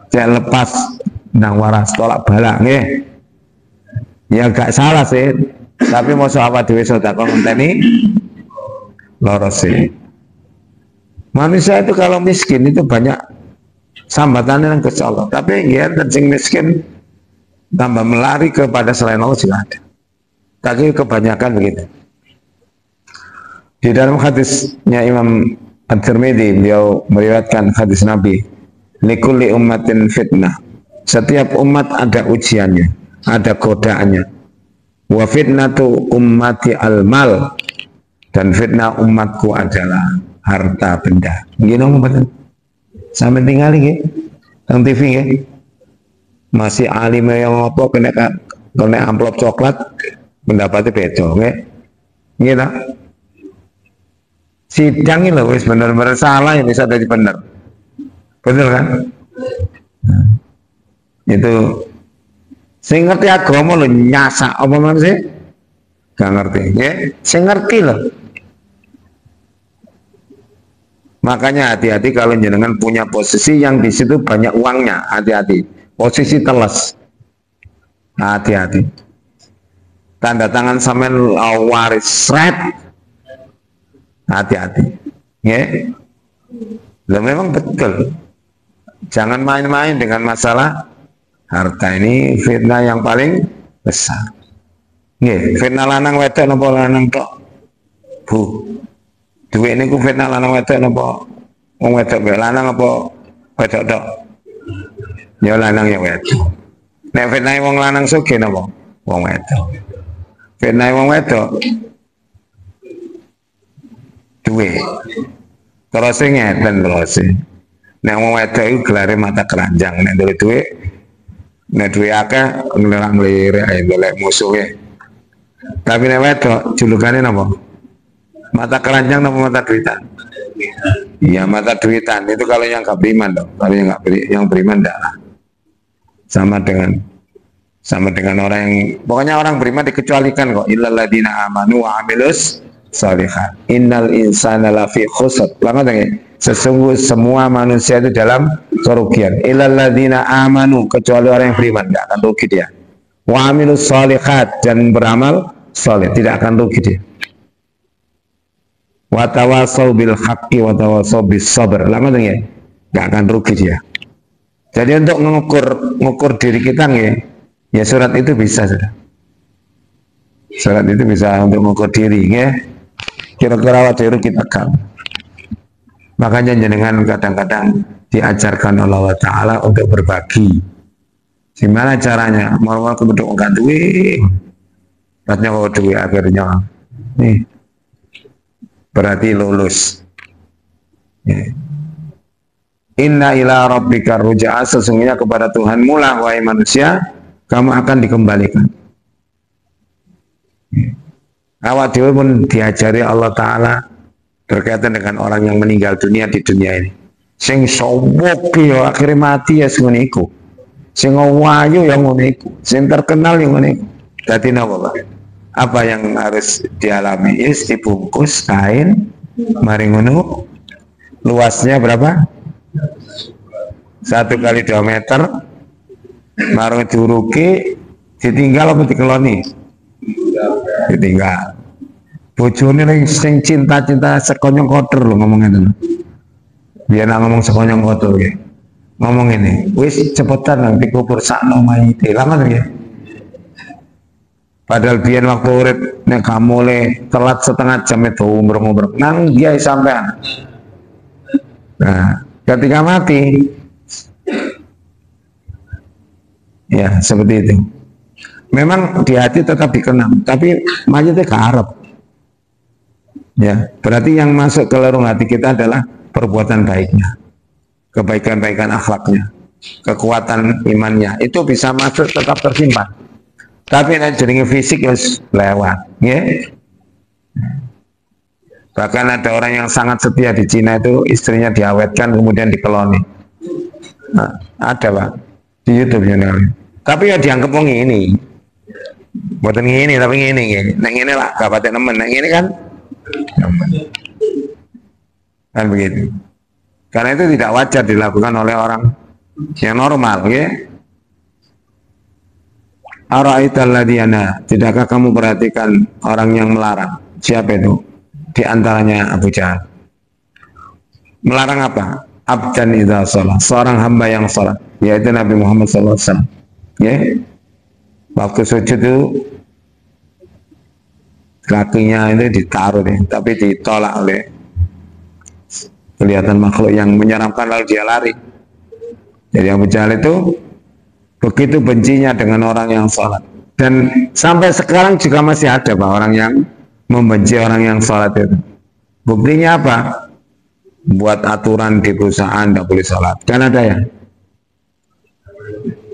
Cek lepas nang waras tolak balak nggih. Ya gak salah sih, tapi mau apa dhewe sodako ngenteni loros sih. Manusia itu kalau miskin itu banyak sambatannya yang Gusti Allah. Tapi ya sing miskin tambah melari kepada selain Allah juga ada. Tapi kebanyakan begitu. Di dalam hadisnya Imam At-Tirmidzi, beliau meriwayatkan hadis Nabi, likulli ummatin fitnah. Setiap umat ada ujiannya, ada godaannya. Wa fitnatu ummati al-mal. Dan fitnah umatku adalah harta benda. Gini betul. Sampai tinggal lagi, tang TV ya. Masih alim yang apa kena amplop coklat, pendapatnya beda, ya. Gitu. Sidang ini loh, wis benar-benar salah yang bisa jadi benar. Betul kan? Nah, itu. Saya ngerti agama lo nyasa apa maksudnya? Gak ngerti, ya. Saya ngerti loh. Makanya hati-hati kalau jenengan punya posisi yang di situ banyak uangnya, hati-hati. Posisi teles, hati-hati. Tanda tangan sampean waris seret, hati-hati. Ya, memang betul. Jangan main-main dengan masalah harta ini, fitnah yang paling besar. Ya, fitnah lanang wedok napa lanang tok, Bu. Duit ini ku fitnah lanang wedok napa wong wedok wae lanang apa wedok tok? Ya lanang ya wedok. Nek fitnah wong lanang sugih napa? Wong wedok. Fitnah wong wedok duit. Terus ngeten terus. Nek wong wedok iku gelare mata keranjang, nek duit nek duit akeh nglirik ae golek musuhe. Tapi nek wedok julukane napa? Mata keranjang atau mata duitan? Iya mata duitan itu kalau yang nggak beriman dong. Kalau yang nggak yang beriman enggak. Sama dengan orang yang pokoknya orang beriman dikecualikan kok. Illal ladzina amanu wa amilus shalihat. Innal insana lafi khusr. Lama dengar. Sesungguh semua manusia itu dalam kerugian. Illal ladzina amanu, kecuali orang yang beriman enggak akan rugi dia. Wa amilus shalihat, dan beramal saleh tidak akan rugi dia. Watawasau bil haqqi watawasau bis sabr. Lama ya, nggak akan rugi dia. Jadi untuk mengukur diri kita ya surat itu bisa sudah. Surat itu bisa untuk mengukur diri ya. Kira-kira wajar kita kan. Makanya jenengan kadang-kadang diajarkan oleh Allah Ta'ala untuk berbagi. Gimana caranya? Mau kebetulan nggak duit, katanya kalau duit akhirnya Nih, berarti lulus. Ya. Inna ila rabbika ruja'a, sesungguhnya kepada Tuhanmu lah wahai manusia kamu akan dikembalikan. Awak dewe pun diajari Allah Ta'ala berkaitan dengan orang yang meninggal dunia di dunia ini. Sing sombong ya akhirnya mati ya ngono iku. Sing wayu yang ngono iku, sing terkenal yang ngono iku. Dadi napa, Pak? Apa yang harus dialami? Is dibungkus kain mari ngono. Luasnya berapa? 1 kali 2 meter. Marung diuruki ditinggal apa dikeloni? Ditinggal. Bojone sing cinta-cinta sekonyong kotor lho ngomongnya itu. Biar nak ngomong sekonyong kotor ya. Ngomong ini, wis cepetan nanti kubur sakno mayite. Lama tuh ya. Padahal biar waktu urip nek kamu le telat setengah jam itu umur-umur. Nang dia sampean. Nah, ketika mati ya seperti itu. Memang di hati tetap dikenang, tapi mayatnya ke Arab. Ya, berarti yang masuk ke lorong hati kita adalah perbuatan baiknya, kebaikan-baikan akhlaknya, kekuatan imannya. Itu bisa masuk tetap tersimpan. Tapi nek jenenge fisik wis lewat, ya. Bahkan ada orang yang sangat setia di Cina itu istrinya diawetkan kemudian dikeloni. Nah, ada Pak di YouTube channel. Tapi ya dianggap wong ini. Buatan ini tapi ini. Neng ini lah gak patek nemen. Neng ini kan nemen. Kan begitu. Karena itu tidak wajar dilakukan oleh orang yang normal, ya. Ara'aital ladiyana, tidakkah kamu perhatikan orang yang melarang? Siapa itu? Di antaranya Abu Jahal. Melarang apa? Abdan idza shalah, seorang hamba yang salat, yaitu Nabi Muhammad SAW. Ya. Waktu sujud itu kakinya itu ditaruh deh, tapi ditolak oleh kelihatan makhluk yang menyeramkan lalu dia lari. Jadi Abu Jahal itu begitu bencinya dengan orang yang sholat, dan sampai sekarang juga masih ada Pak orang yang membenci orang yang sholat itu. Buktinya apa? Buat aturan di perusahaan tidak boleh sholat, kan ada ya,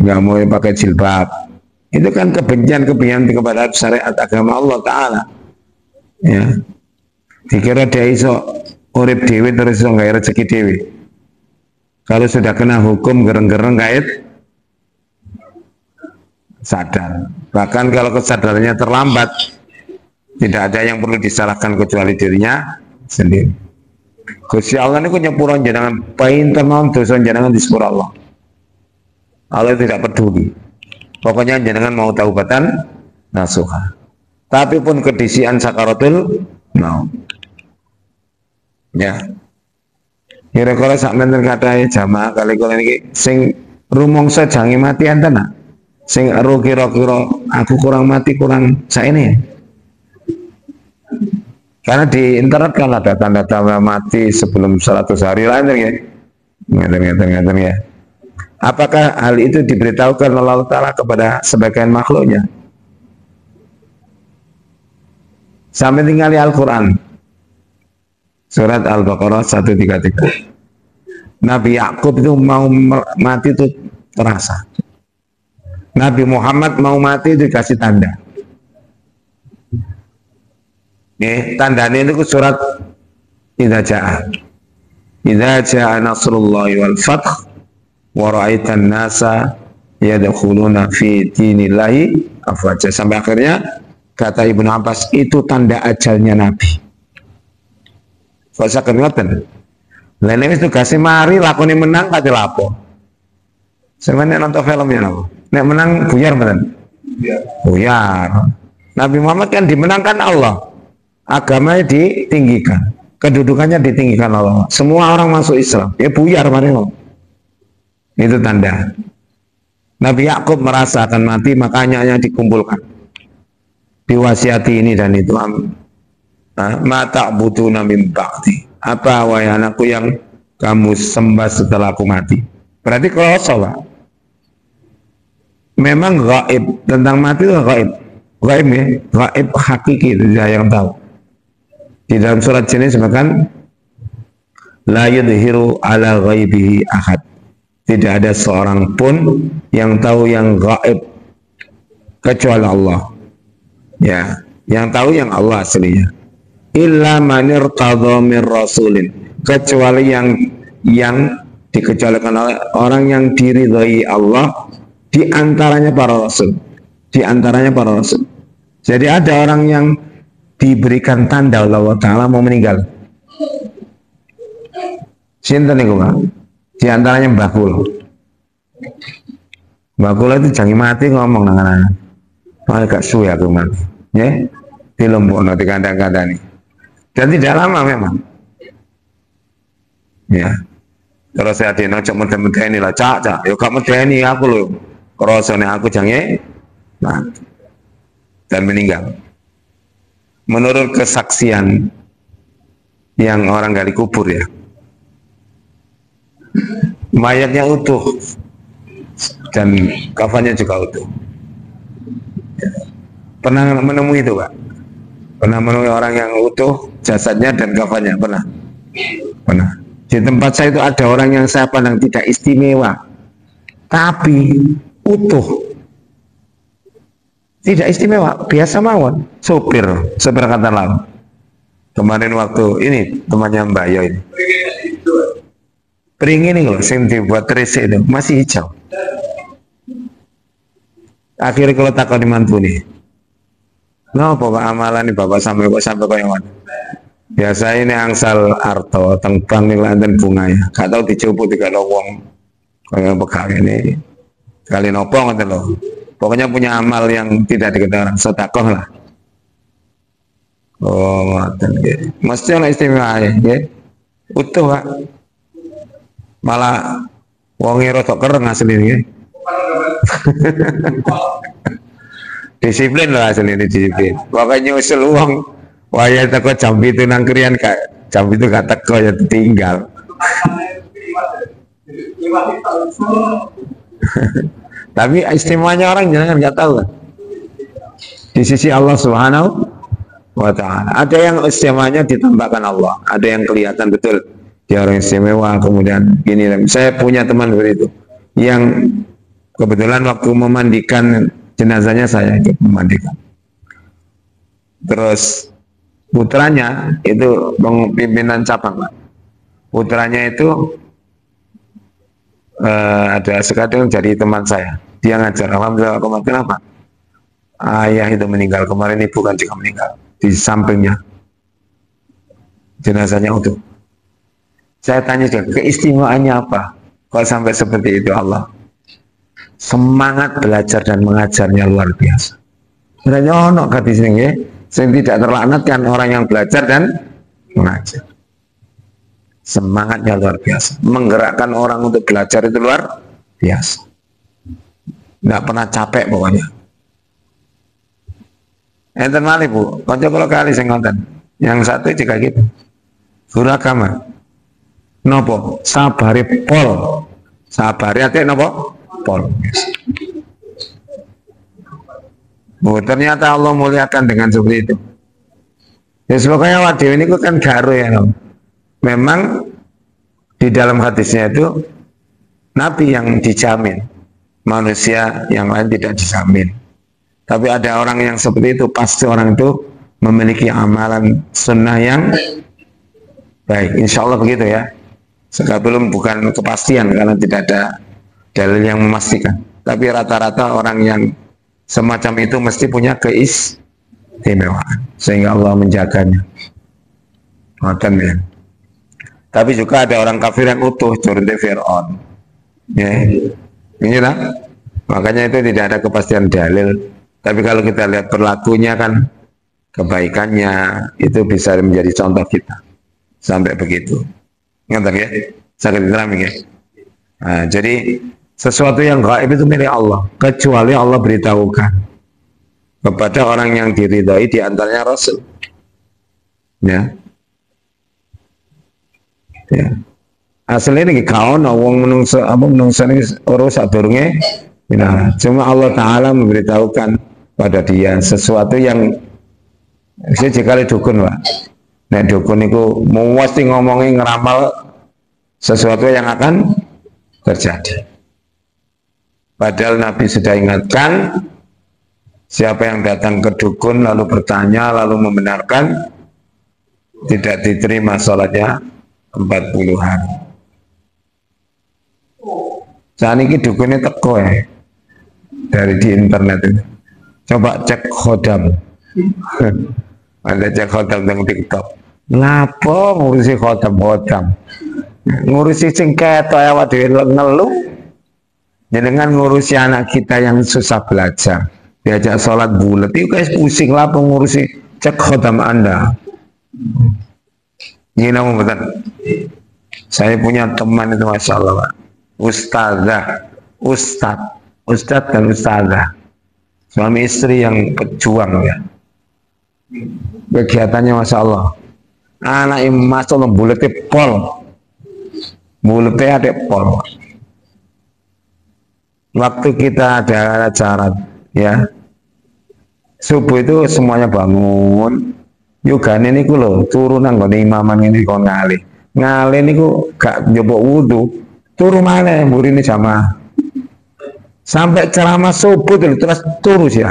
nggak mau pakai jilbab. Itu kan kebencian kepada syariat agama Allah Ta'ala, ya. Dikira dia iso urip dewi terus iso nggak rezeki dewi. Kalau sudah kena hukum gereng-gereng kait sadar. Bahkan kalau kesadarannya terlambat, tidak ada yang perlu disalahkan kecuali dirinya sendiri. Gusti Allah ini nyepuro jenengan pinter non dosa jenengan di sepuro Allah. Allah tidak peduli. Pokoknya jenengan mau taubatan nasuha. Tapi pun kedisian sakaratul maut. Ya. Kira-kira sak menten kathah jamaah kali kula niki sing rumangsa jange mati enten nak. Sing ero kira-kira aku kurang mati kurang saene. Karena di internet kan ada tanda-tanda mati sebelum 100 hari lain ya. Ngeten ya. Apakah hal itu diberitahukan oleh Allah Ta'ala kepada sebagian makhluknya? Sampai tinggali Al-Quran. Surat Al-Baqarah 133. Nabi Yakub itu mau mati itu terasa. Nabi Muhammad mau mati itu dikasih tanda. Nih, tandanya itu surat Idza Jaa Nasrullahi wal Fath wa ra'aitan nasa yadkhuluna fi dinillahi afwaja. Sampai akhirnya kata Ibnu Abbas itu tanda ajalnya Nabi. Kok sak ngoten. Lah nek wis tugase mari lakone menang kate lapo. Sampeyan nonton filmnya napa? Nek menang buyar mboten? Buyar. Nabi Muhammad kan dimenangkan Allah. Agamanya ditinggikan, kedudukannya ditinggikan Allah. Semua orang masuk Islam, ya buyar mari. Itu tanda. Nabi Yakub merasa akan mati, makanya dikumpulkan. Diwasiati ini dan itu. Mata butuh nabi bakti. Apa wahai anakku yang kamu sembah setelah aku mati? Berarti kalau sholat memang gaib tentang mati itu gaib. Gaib ya, gaib hakiki itu dia yang tahu. Di dalam surat Jin disebutkan la yudhiru ala ghaibihi ahad. Tidak ada seorang pun yang tahu yang gaib kecuali Allah. Ya, yang tahu yang Allah aslinya. Illa man irtadha min rasulin, kecuali yang dikecualikan oleh orang yang diridhai Allah di antaranya para rasul. Di antaranya para rasul. Jadi ada orang yang diberikan tanda Allah Ta'ala mau meninggal. Sinten niku, Pak? Di antaranya Mbah Kula. Mbah Kula itu jangan mati ngomong nang anak. Wah, gak suwe aku mati. Ya, di Lombok nanti kandang-kandang ini. Dan tidak lama memang. Ya. Terus saya dino cok medeni lah, cak. Yo gak medeni aku loh. Kerosone aku jange mati. Dan meninggal. Menurut kesaksian yang orang gali kubur ya, mayatnya utuh dan kafannya juga utuh. Pernah menemui itu, Pak? Pernah menemui orang yang utuh jasadnya dan kafannya? Pernah? Pernah. Di tempat saya itu ada orang yang saya pandang tidak istimewa, tapi utuh. Tidak istimewa, biasa mawon. Sopir angkatan laut. Kemarin waktu ini temannya Mbak Yo ini. Pering ini loh, yang dibuat resik itu masih hijau. Akhirnya kalau takut dimantu nih. Napa Pak amalan ini Bapak sampai kok yang mana? Biasa ini angsal arto tengkang nih lanten bunganya. Gak tahu dicuput tiga wong kayak bekal ini. Kali nopo ngoten loh. Pokoknya punya amal yang tidak diketahui orang, sedekah lah. Oh, ngoten nggih. Mesti ana istimewa ya. Utuh, Pak. Malah wonge rada kereng asline nggih. Disiplin loh asline disiplin. Pokoknya usul wong waya teko jam 7 nang krian gak jam 7 gak teko ya tinggal. Tapi istimewanya orang jangan nggak tahu kan. Di sisi Allah Subhanahu wa Ta'ala ada yang istimewanya ditambahkan Allah, ada yang kelihatan betul dia orang istimewa. Kemudian gini, saya punya teman seperti itu yang kebetulan waktu memandikan jenazahnya saya ikut memandikan. Terus putranya itu pimpinan cabang, Pak. Putranya itu ada sekadang jadi teman saya. Dia ngajar, alhamdulillah. Kenapa? Ayah itu meninggal kemarin, ibu kan juga meninggal di sampingnya, jenazahnya utuh. Saya tanya juga keistimewaannya apa kalau sampai seperti itu. Allah semangat belajar dan mengajarnya luar biasa. Sebenarnya ono kata sini ya, yang tidak terlaknatkan orang yang belajar dan mengajar. Semangatnya luar biasa, menggerakkan orang untuk belajar itu luar biasa. Nggak pernah capek pokoknya. Enten malih Bu, konco kalau kali sing ngonten. Yang satu juga gitu. Guru agama. Nopo? Sabari pol. Sabari ate nopo? Pol. Bu, ternyata Allah muliakan dengan seperti itu. Ya sebabnya wadah ini kan garu ya, no? Memang di dalam hadisnya itu Nabi yang dijamin, manusia yang lain tidak dijamin. Tapi ada orang yang seperti itu, pasti orang itu memiliki amalan sunnah yang baik. Insya Allah begitu ya. Sekarang belum, bukan kepastian karena tidak ada dalil yang memastikan. Tapi rata-rata orang yang semacam itu mesti punya keistimewaan sehingga Allah menjaganya. Ngoten ya. Tapi juga ada orang kafir yang utuh, seperti Fir'aun. Ya, inilah. Makanya itu tidak ada kepastian dalil. Tapi kalau kita lihat perlakunya kan, kebaikannya itu bisa menjadi contoh kita. Sampai begitu. Ngerti ya? Sakit diterami ya? Nah, jadi sesuatu yang gaib itu milik Allah, kecuali Allah beritahukan kepada orang yang diridhai, di antaranya Rasul. Ya. Ya. Aslinya ini kawan wong menungso ini urus sadurunge. Nah, cuma Allah Ta'ala memberitahukan pada dia sesuatu yang saya jekali dukun, Pak. Nek dukun itu mesti ngomongin ngeramal sesuatu yang akan terjadi. Padahal Nabi sudah ingatkan, siapa yang datang ke dukun lalu bertanya lalu membenarkan, tidak diterima sholatnya 40 hari. Saat ini dukunnya teko ya dari di internet itu. Coba cek khodam. Anda cek khodam di TikTok. Lapo ngurusi khodam. Ngurusi sing ketok awak dhewe ngeluh. Jenengan ngurusi anak kita yang susah belajar. Diajak sholat bulat. Itu guys pusing lapo ngurusi cek khodam Anda. Ini namun betul. Saya punya teman itu Masya Allah Pak. Ustadz dan ustazah, suami istri yang pejuang ya. Kegiatannya Masya Allah. Anak emas Allah buletnya pol, buletnya ada pol. Waktu kita ada acara ya, subuh itu semuanya bangun. Yoga ini ku loh turunan gak imaman ini kau ngalih ini ku gak njobok wudhu. Turu mana muri ini jamaah sampai ceramah subuh terus turu sih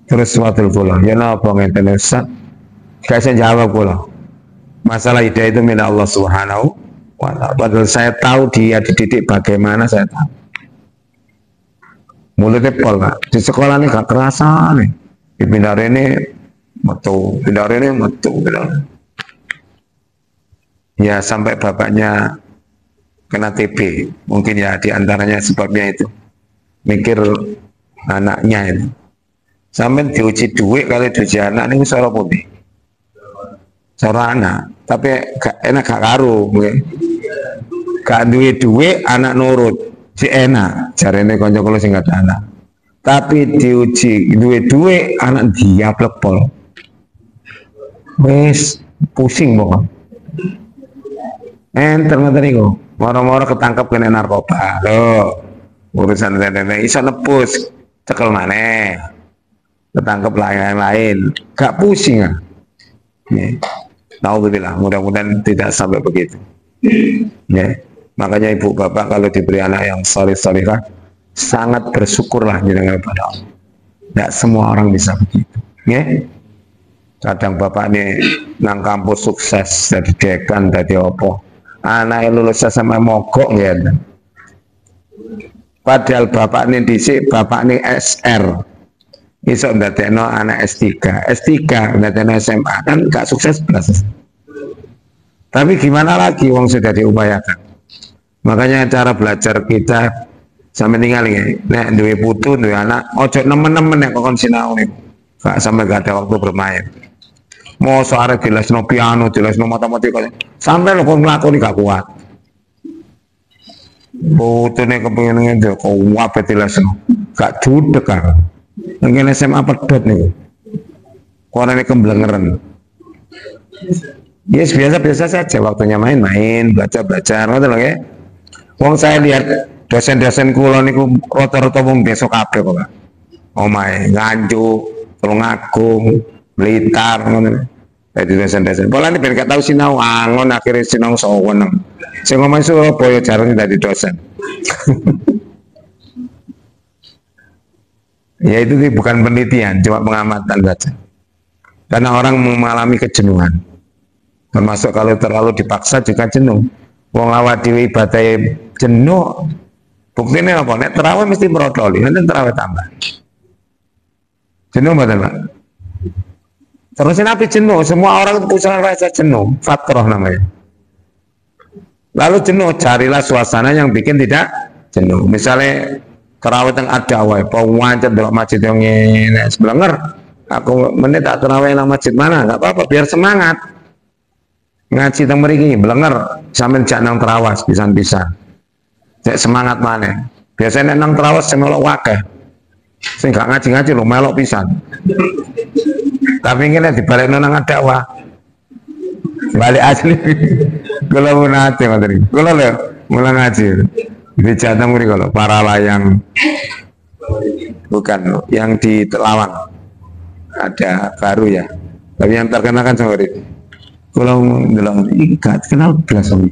terus waktu kula ya napa ngenten Ustaz gak saya jawab kula masalah hidayah itu milik Allah Subhanahu wa ta'ala. Padahal saya tahu dia dididik bagaimana, saya tahu mulutnya pol Pak. Di sekolah ini gak kerasa nih dipindah ini metu ya sampai bapaknya kena TB, mungkin ya diantaranya sebabnya itu mikir anaknya itu sampai diuji duit kali diuji anak ini suara putih suara anak tapi gak enak gak karu gak duit anak nurut si enak jarene konco kalau sing gak ada anak tapi diuji duit anak dia plepol wes pusing pokok ternyata nih kok moro-moro ketangkep kena narkoba loh urusan nenek iso nepus cekel maneh ketangkep lain-lain gak pusing ya. Alhamdulillah mudah-mudahan tidak sampai begitu ya. Makanya ibu bapak kalau diberi anak yang soleh-solehah sangat bersyukurlah dengan kepada Allah. Tidak semua orang bisa begitu ya. Kadang bapak ini nang kampus sukses jadi dekan jadi opo anak yang lulus SMA mogok ya. Padahal bapak ini disik, bapak ini SR. Iso ndadekno anak S3 ndadekno SMA kan gak sukses belas. Tapi gimana lagi wong sudah diupayakan. Makanya cara belajar kita sampai tinggal ini, nek duwe putu, duwe anak, ojo nemen-nemen nek kon sinau nih. Gak sampai gak ada waktu bermain. Mau soalnya jelasno piano, jelasno matematika, sampai lo kon nglakoni gak kuat. Putune kepengin ngene kok wae jelasno. Gak judek kan. Mungkin SMA pedot nih. Korane kemblengeran. Yes, biasa-biasa saja waktunya main-main, belajar-belajar, ngoten lho ya. Wong saya lihat dosen-dosen kula niku rata-rata wong desa kabeh kok, Pak. Omahe Nganjuk, Tulungagung, Blitar ngono. Dadi dosen-dosen. Pola ini ben gak tau sinau angon akhirnya sinau sowan. Sing ngomong Surabaya jarang dadi dosen. Ya itu bukan penelitian, cuma pengamatan saja. Karena orang mengalami kejenuhan. Termasuk kalau terlalu dipaksa juga jenuh. Wong awak dhewe ibadah jenuh. Buktinya apa? Nek terawih mesti merotoli, nanti terawih tambah. Jenuh betul Pak? Terus Nabi jenuh, semua orang punya rasa jenuh, fatrah namanya. Lalu jenuh, carilah suasana yang bikin tidak jenuh. Misalnya terawih yang ada wae, pawancet delok masjid yang ngene sebelenger. Aku menit tak terawih nang masjid mana? Enggak apa-apa, biar semangat. Ngaji teng mriki blenger sampean jak nang terawas pisan-pisan. Cek semangat mana? Biasanya nang terawas sing melok wakeh. Sing gak ngaji-ngaji lho melok pisan. Tapi ngene dibalik nang dakwah. Balik asli. Kula mun ate ngoten. Kula lho mulang ngaji. Di Jateng mriki kalau para layang bukan yang di Telawang. Ada baru ya. Tapi yang terkenal kan sama itu. Kalau bilang ini gak kenal belas om,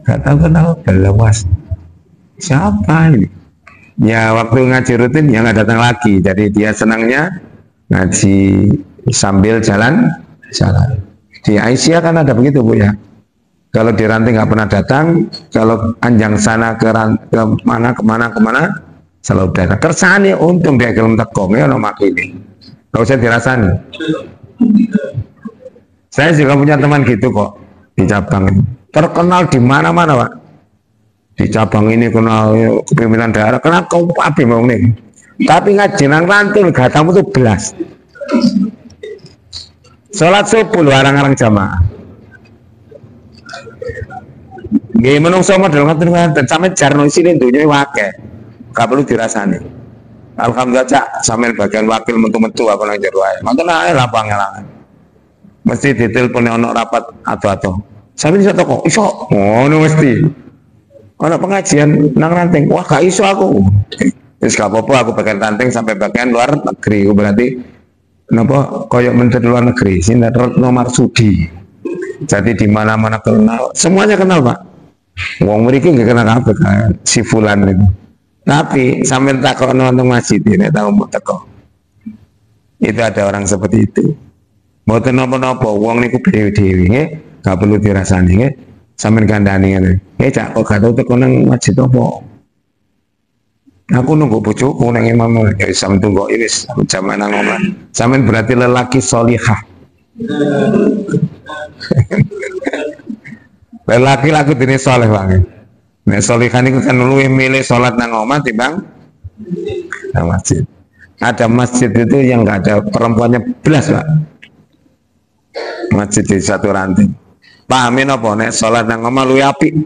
gak tahu kenal belas. Siapa ini? Ya waktu ngaji rutin ya nggak datang lagi. Jadi dia senangnya ngaji sambil jalan. Di Aisyah kan ada begitu Bu ya. Kalau di ranting nggak pernah datang, kalau anjang sana ke kemana, selalu datang. Kersane untung dia gelem teko, ya ono makine. Nggak usah dirasani. Saya juga punya teman gitu kok di cabang ini. Terkenal di mana-mana Pak. Di cabang ini kenal kepemimpinan daerah, kenal kau apa mau nih. Tapi ngaji nang ranting gak tamu tuh belas. Sholat subuh arang-arang jamaah. Nggih menungso model ngoten sampe jarno isine donya wae. Gak perlu dirasani. Alhamdulillah Cak, sampean bagian wakil metu-metu apa nang jero wae. Mangken ae lapang-lapangan. Mesti ditelepon ono rapat atau. Sampe iso toko, iso. Ngono mesti. Ono pengajian nang ranting. Wah, gak iso aku. Wis gak apa-apa aku bagian ranting sampai bagian luar negeri. Berarti napa koyok menteri luar negeri, Retno Marsudi. Jadi di mana-mana kenal, semuanya kenal Pak. Wong mriki nggak kenal apa kan si fulan itu. Tapi sampai takokno nang masjid ini tahu mau teko. Itu ada orang seperti itu. Mboten napa-napa, wong niku dhewe-dhewe nggih, gak perlu dirasani nggih. Sampeyan kandhani ngene. Cak kok gak tau teko nang masjid apa? Aku nunggu bojoku nang imam ya sampeyan tunggu wis jaman nang omah. Sampeyan berarti lelaki sholihah. Lelaki laku dene saleh banget. Nek sholihah niku kan luwih milih salat nang omah timbang nang masjid. Ada masjid itu yang enggak ada perempuannya belas, Pak. Masjid di satu ranting. Pahamin apa nek salat nang omah luwih apik.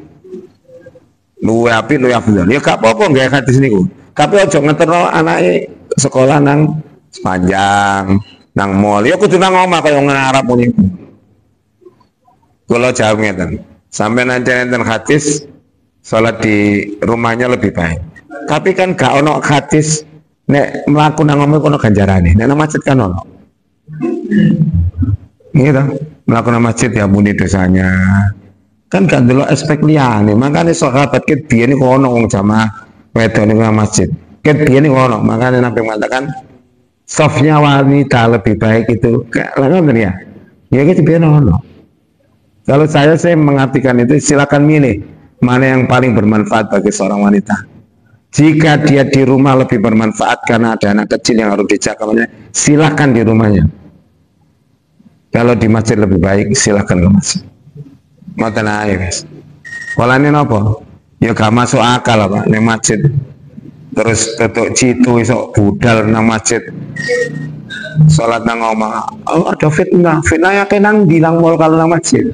Luwih apik, luwih afdal. Ya gak apa-apa nggih hadis niku. Tapi aja ngeterno anake sekolah nang Sepanjang, nang mall. Ya kudu nang omah kaya wong Arab niku. Kula jawab ngeten. Sampai nanti enten hadis salat di rumahnya lebih baik. Tapi kan gak ono hadis nek mlaku nang omah kono ganjarane. Nek nang masjid kan ono. Gitu, melakukan masjid ya muni dosanya kan gak dulu aspek liyane. Makanya sahabat ket biyen niku ono wong jamaah wedok niku nang masjid ket biyen niku ono. Makanya Nabi mengatakan softnya wanita lebih baik itu kayak ngoten ya gitu biyen ono. Kalau saya mengartikan itu silakan milih mana yang paling bermanfaat bagi seorang wanita. Jika dia di rumah lebih bermanfaat karena ada anak kecil yang harus dijaga, silakan di rumahnya. Kalau di masjid lebih baik, silakan ke masjid. Mata ae guys. Walane napa? Ya gak masuk akal apa ning masjid. Terus tetuk citu iso budal nang masjid. Salat nang omah. Oh, ada fitnah. Fitnah ya kenang bilang mall kalau nang masjid.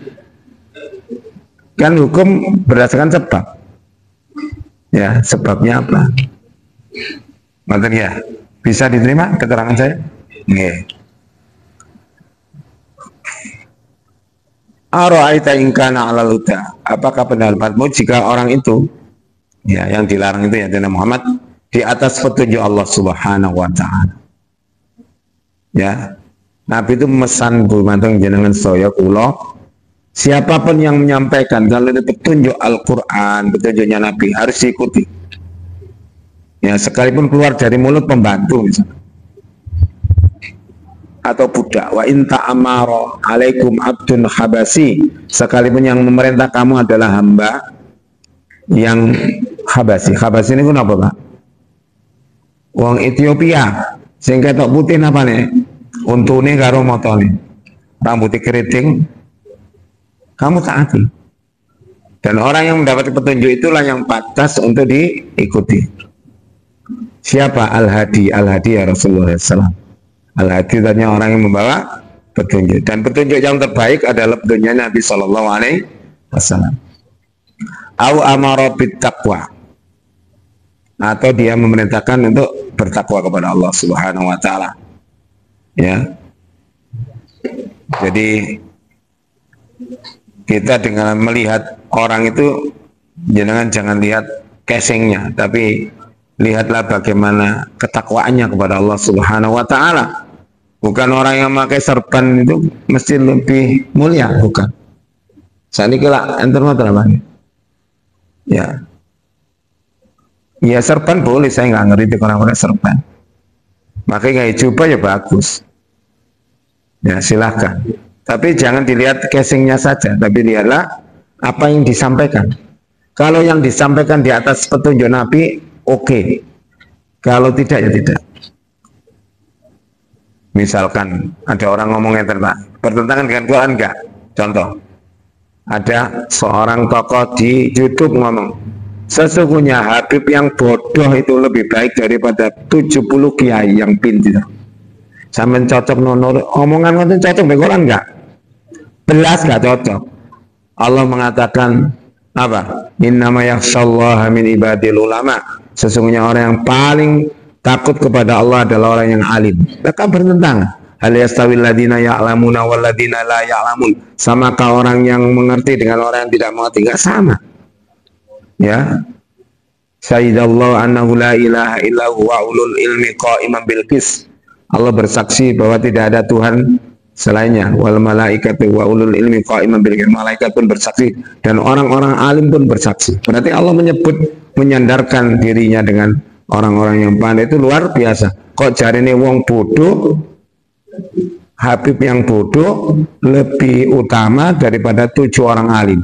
Kan hukum berdasarkan sebab. Ya, sebabnya apa? Mata ya. Bisa diterima keterangan saya? Nggih. Ara'aita in kana 'alal huda. Apakah pendapatmu jika orang itu ya yang dilarang itu ya Nabi Muhammad di atas petunjuk Allah Subhanahu wa taala. Ya. Nabi itu memesan gumantung jenengan saya kula siapapun yang menyampaikan kalau itu petunjuk Al-Qur'an, petunjuknya Nabi harus diikuti. Ya, sekalipun keluar dari mulut pembantu misalnya. Atau budak wa inta amaro alaikum abdun habasi, sekalipun yang memerintah kamu adalah hamba yang habasi. Habasi ini kenapa Pak? Wong Ethiopia sing ketok putih napa nih? Untune karo motone rambutnya keriting, kamu taati. Dan orang yang mendapat petunjuk itulah yang pantas untuk diikuti. Siapa? Al-Hadi. Al-Hadi ya Rasulullah SAW. Al-Hadi tanya orang yang membawa petunjuk, dan petunjuk yang terbaik adalah petunjuknya Nabi Shallallahu Alaihi Wasallam. Au amara bit taqwa, atau dia memerintahkan untuk bertakwa kepada Allah Subhanahu Wa Taala. Ya, jadi kita dengan melihat orang itu jangan lihat casingnya, tapi lihatlah bagaimana ketakwaannya kepada Allah Subhanahu Wa Taala. Bukan orang yang pakai serban itu mesti lebih mulia, bukan. Saat ini kira enter apa? Ya, ya serban boleh, saya nggak ngerti orang pakai serban. Makanya kayak jubah ya bagus. Ya silahkan. Tapi jangan dilihat casingnya saja, tapi lihatlah apa yang disampaikan. Kalau yang disampaikan di atas petunjuk Nabi, oke. Kalau tidak ya tidak. Misalkan ada orang ngomongnya tentang bertentangan dengan Quran enggak? Contoh, ada seorang tokoh di YouTube ngomong, sesungguhnya Habib yang bodoh itu lebih baik daripada 70 kiai yang pintar. Sampai cocok nonor omongan itu cocok dengan Quran enggak? Belas enggak cocok. Allah mengatakan apa? Innama yakhsyallaha min ibadil ulama. Sesungguhnya orang yang paling takut kepada Allah adalah orang yang alim. Mereka bertentangan. Hal yastawil ladina ya'lamuna wal ladina la ya'lamun. Samakah orang yang mengerti dengan orang yang tidak mengerti? Enggak sama. Ya. Syahidallahu annahu la ilaha illa huwa ulul ilmi qa'iman bil qis. Allah bersaksi bahwa tidak ada Tuhan selainnya. Wal malaikatu wa ulul ilmi qa'iman bil qis. Malaikat pun bersaksi dan orang-orang alim pun bersaksi. Berarti Allah menyandarkan dirinya dengan orang-orang yang pandai. Itu luar biasa. Kok jarine wong bodoh, Habib yang bodoh lebih utama daripada 7 orang alim.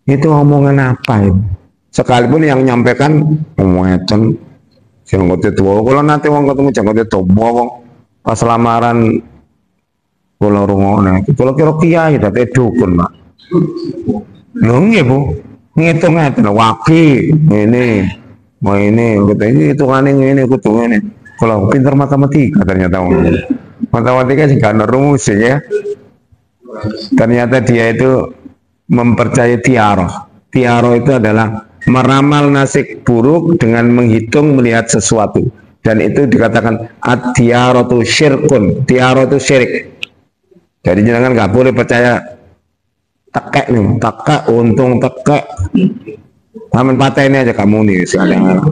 Itu omongan apa itu? Sekalipun yang menyampaikan ngomongin janggote tua. Kalau nanti wong ketemu janggote tua wong pas lamaran kula rungokne. Kula kira kiai dadi dukun, Pak. Lho nggih, Bu. Ngitung ngeten waki ini mau ini hitungane ngene kudu ngene. Kalau pinter matematika ternyata matematika sih gak rumus ya. Ternyata dia itu mempercayai tiaroh. Tiaroh itu adalah meramal nasib buruk dengan menghitung melihat sesuatu, dan itu dikatakan at-tiaroh itu syirkun. Tiaroh itu syirik. Jadi jangan nggak boleh percaya tekek nih, tekek untung tekek. Taman patah ini aja kamu nih sekalian.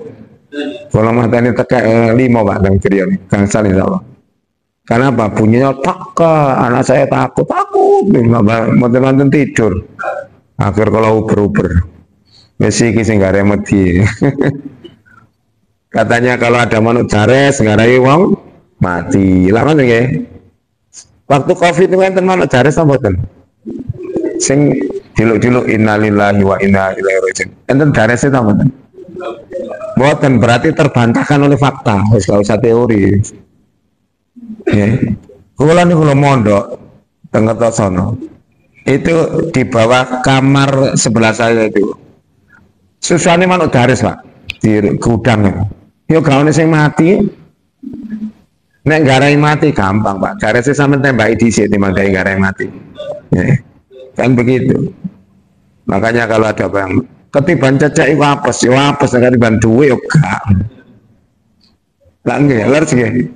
Kalau mata ini tekek 5 Pak dan kirian gangsal insya Allah. Karena apa? Bunyinya tekek, anak saya takut, mau nonton tidur. Akhir kalau uber-uber, mesti kisah nggak remedi. Katanya kalau ada manuk dares ngarai wong mati. Lama nih ya. Waktu COVID itu kan manuk dares apa kan? Sing diluk-diluk innalillahi wa inna ilaihi raji'un. Enten dares itu apa kan? Bukan berarti terbantahkan oleh fakta. Wis gak usah teori. Ya. Kula niku kula mondok teng Kertosono. Itu di bawah kamar sebelah saya itu. Susane manuk dares, Pak, di gudang. Yo gawane sing mati. Nek garai mati gampang, Pak. Daresnya sampe tembaki dhisik timbang garai mati. Ya. Kan begitu. Makanya kalau ada bang ketiban cecek iku apes, yo apes nek ketiban duwe yo gak. Lah nggih, leres nggih.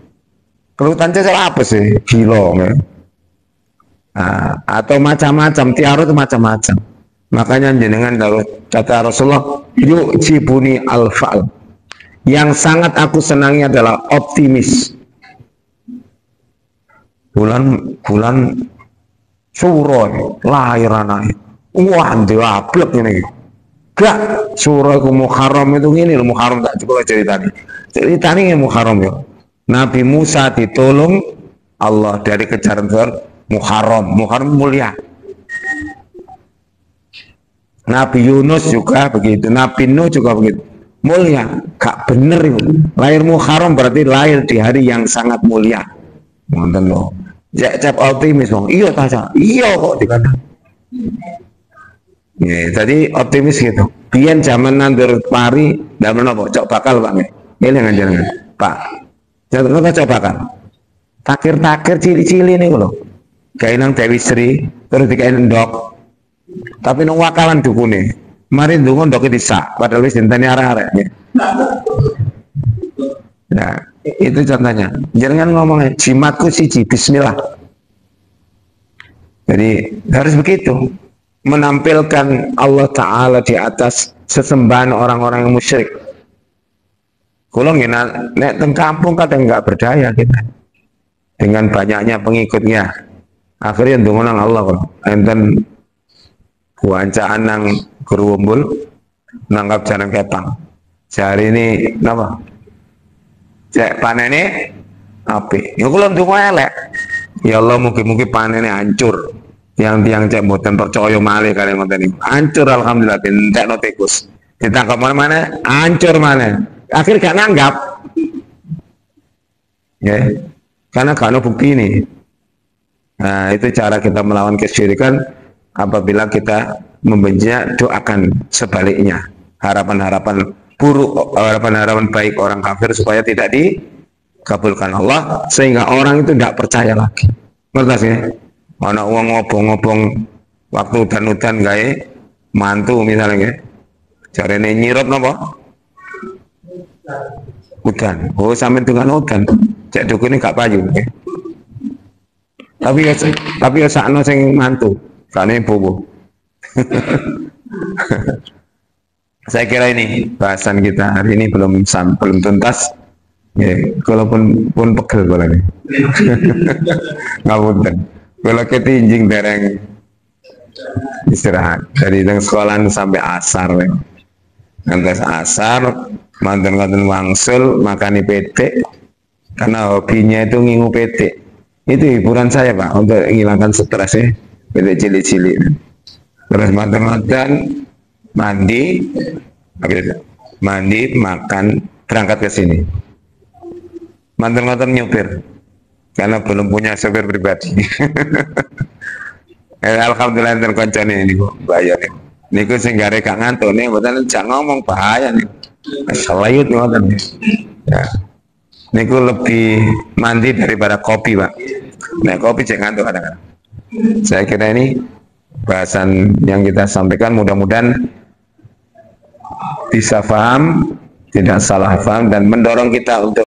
Kelutan cecek apes sih, gila nggih. Nah, atau macam-macam, tiara itu macam-macam. Makanya jenengan kalau kata Rasulullah, yuk jibuni al-fa'al. Yang sangat aku senangi adalah optimis. Bulan Suro lahir anaknya. Wah, diablek ini. Gak, Suro itu Muharram itu gini loh, Muharram tak cukup ceritanya. Ceritanya Muharram ya. Nabi Musa ditolong Allah dari kejaran Muharram mulia. Nabi Yunus juga begitu, Nabi Nuh juga begitu, mulia. Gak bener itu. Lahir Muharram berarti lahir di hari yang sangat mulia. Nonton loh. Cep optimis dong. Iya taja. Iya kok dikatakan. Ya, jadi optimis gitu. Biyen zaman nandur pari, ndak menapa, cok bakal Pak. Ini ngajaran Pak. Jangan cok bakal. Takir-takir cili-cili nih loh. Kayak nang Dewi Sri, terus dikain ndok. Tapi nang wakalan dukune. Mari ndonga ndok disak, padahal wis dinteni arek-arek. Nah, itu contohnya. Jangan ngomongnya jimatku siji bismillah. Jadi harus begitu. Menampilkan Allah Ta'ala di atas sesembahan orang-orang yang musyrik. Kalau nek teng kampung kadang nggak berdaya kita. dengan banyaknya pengikutnya. Akhirnya ndonga nang Allah kok. Enten wancaan nang Geruwumbul nangkap jaran kepang. Jari ini napa? Cek panene apik. Ya kula ndonga elek. Ya Allah mugi-mugi panene hancur. Yang tiang cek mboten percaya malih kali ngoten niku. Hancur alhamdulillah entekno tikus. Ditangkap mana-mana, hancur mana. Akhir gak nanggap. Ya. Karena gak ada bukti ini. Nah, itu cara kita melawan kesyirikan apabila kita membencinya, doakan sebaliknya. Harapan-harapan buruk, harapan-harapan baik orang kafir supaya tidak dikabulkan Allah sehingga orang itu tidak percaya lagi. Ngerti sih? Ana wong ngobong-ngobong waktu udan-udan gawe mantu misalnya, jarene nyirot napa? Udan. Oh, sampe dengan udan. Cek dukune gak payu. Tapi ya sakno sing mantu, kane bobo. Saya kira ini bahasan kita hari ini belum tuntas. Ya, kalaupun pun pegel kalau ini. Ngapunten. Kalau ketinjing dereng istirahat dari sekolahan sampai asar. Nanti asar, mantan-mantan wangsul, makani PT. Karena hobinya itu ngingu PT. Itu hiburan saya Pak untuk menghilangkan stresnya. PT cilik-cilik. Terus mantan-mantan mandi, makan, berangkat ke sini. Mantan-mantan nyupir, karena belum punya sopir pribadi. Alhamdulillah enten koncone niku bayar niku. Niku sing gare gak ngantuk nih, mboten jak ngomong bahaya niku. Selayut ngoten. Ya. Niku lebih mandi daripada kopi, Pak. Nah, kopi cek ngantuk kadang-kadang. Saya kira ini bahasan yang kita sampaikan mudah-mudahan bisa paham, tidak salah paham dan mendorong kita untuk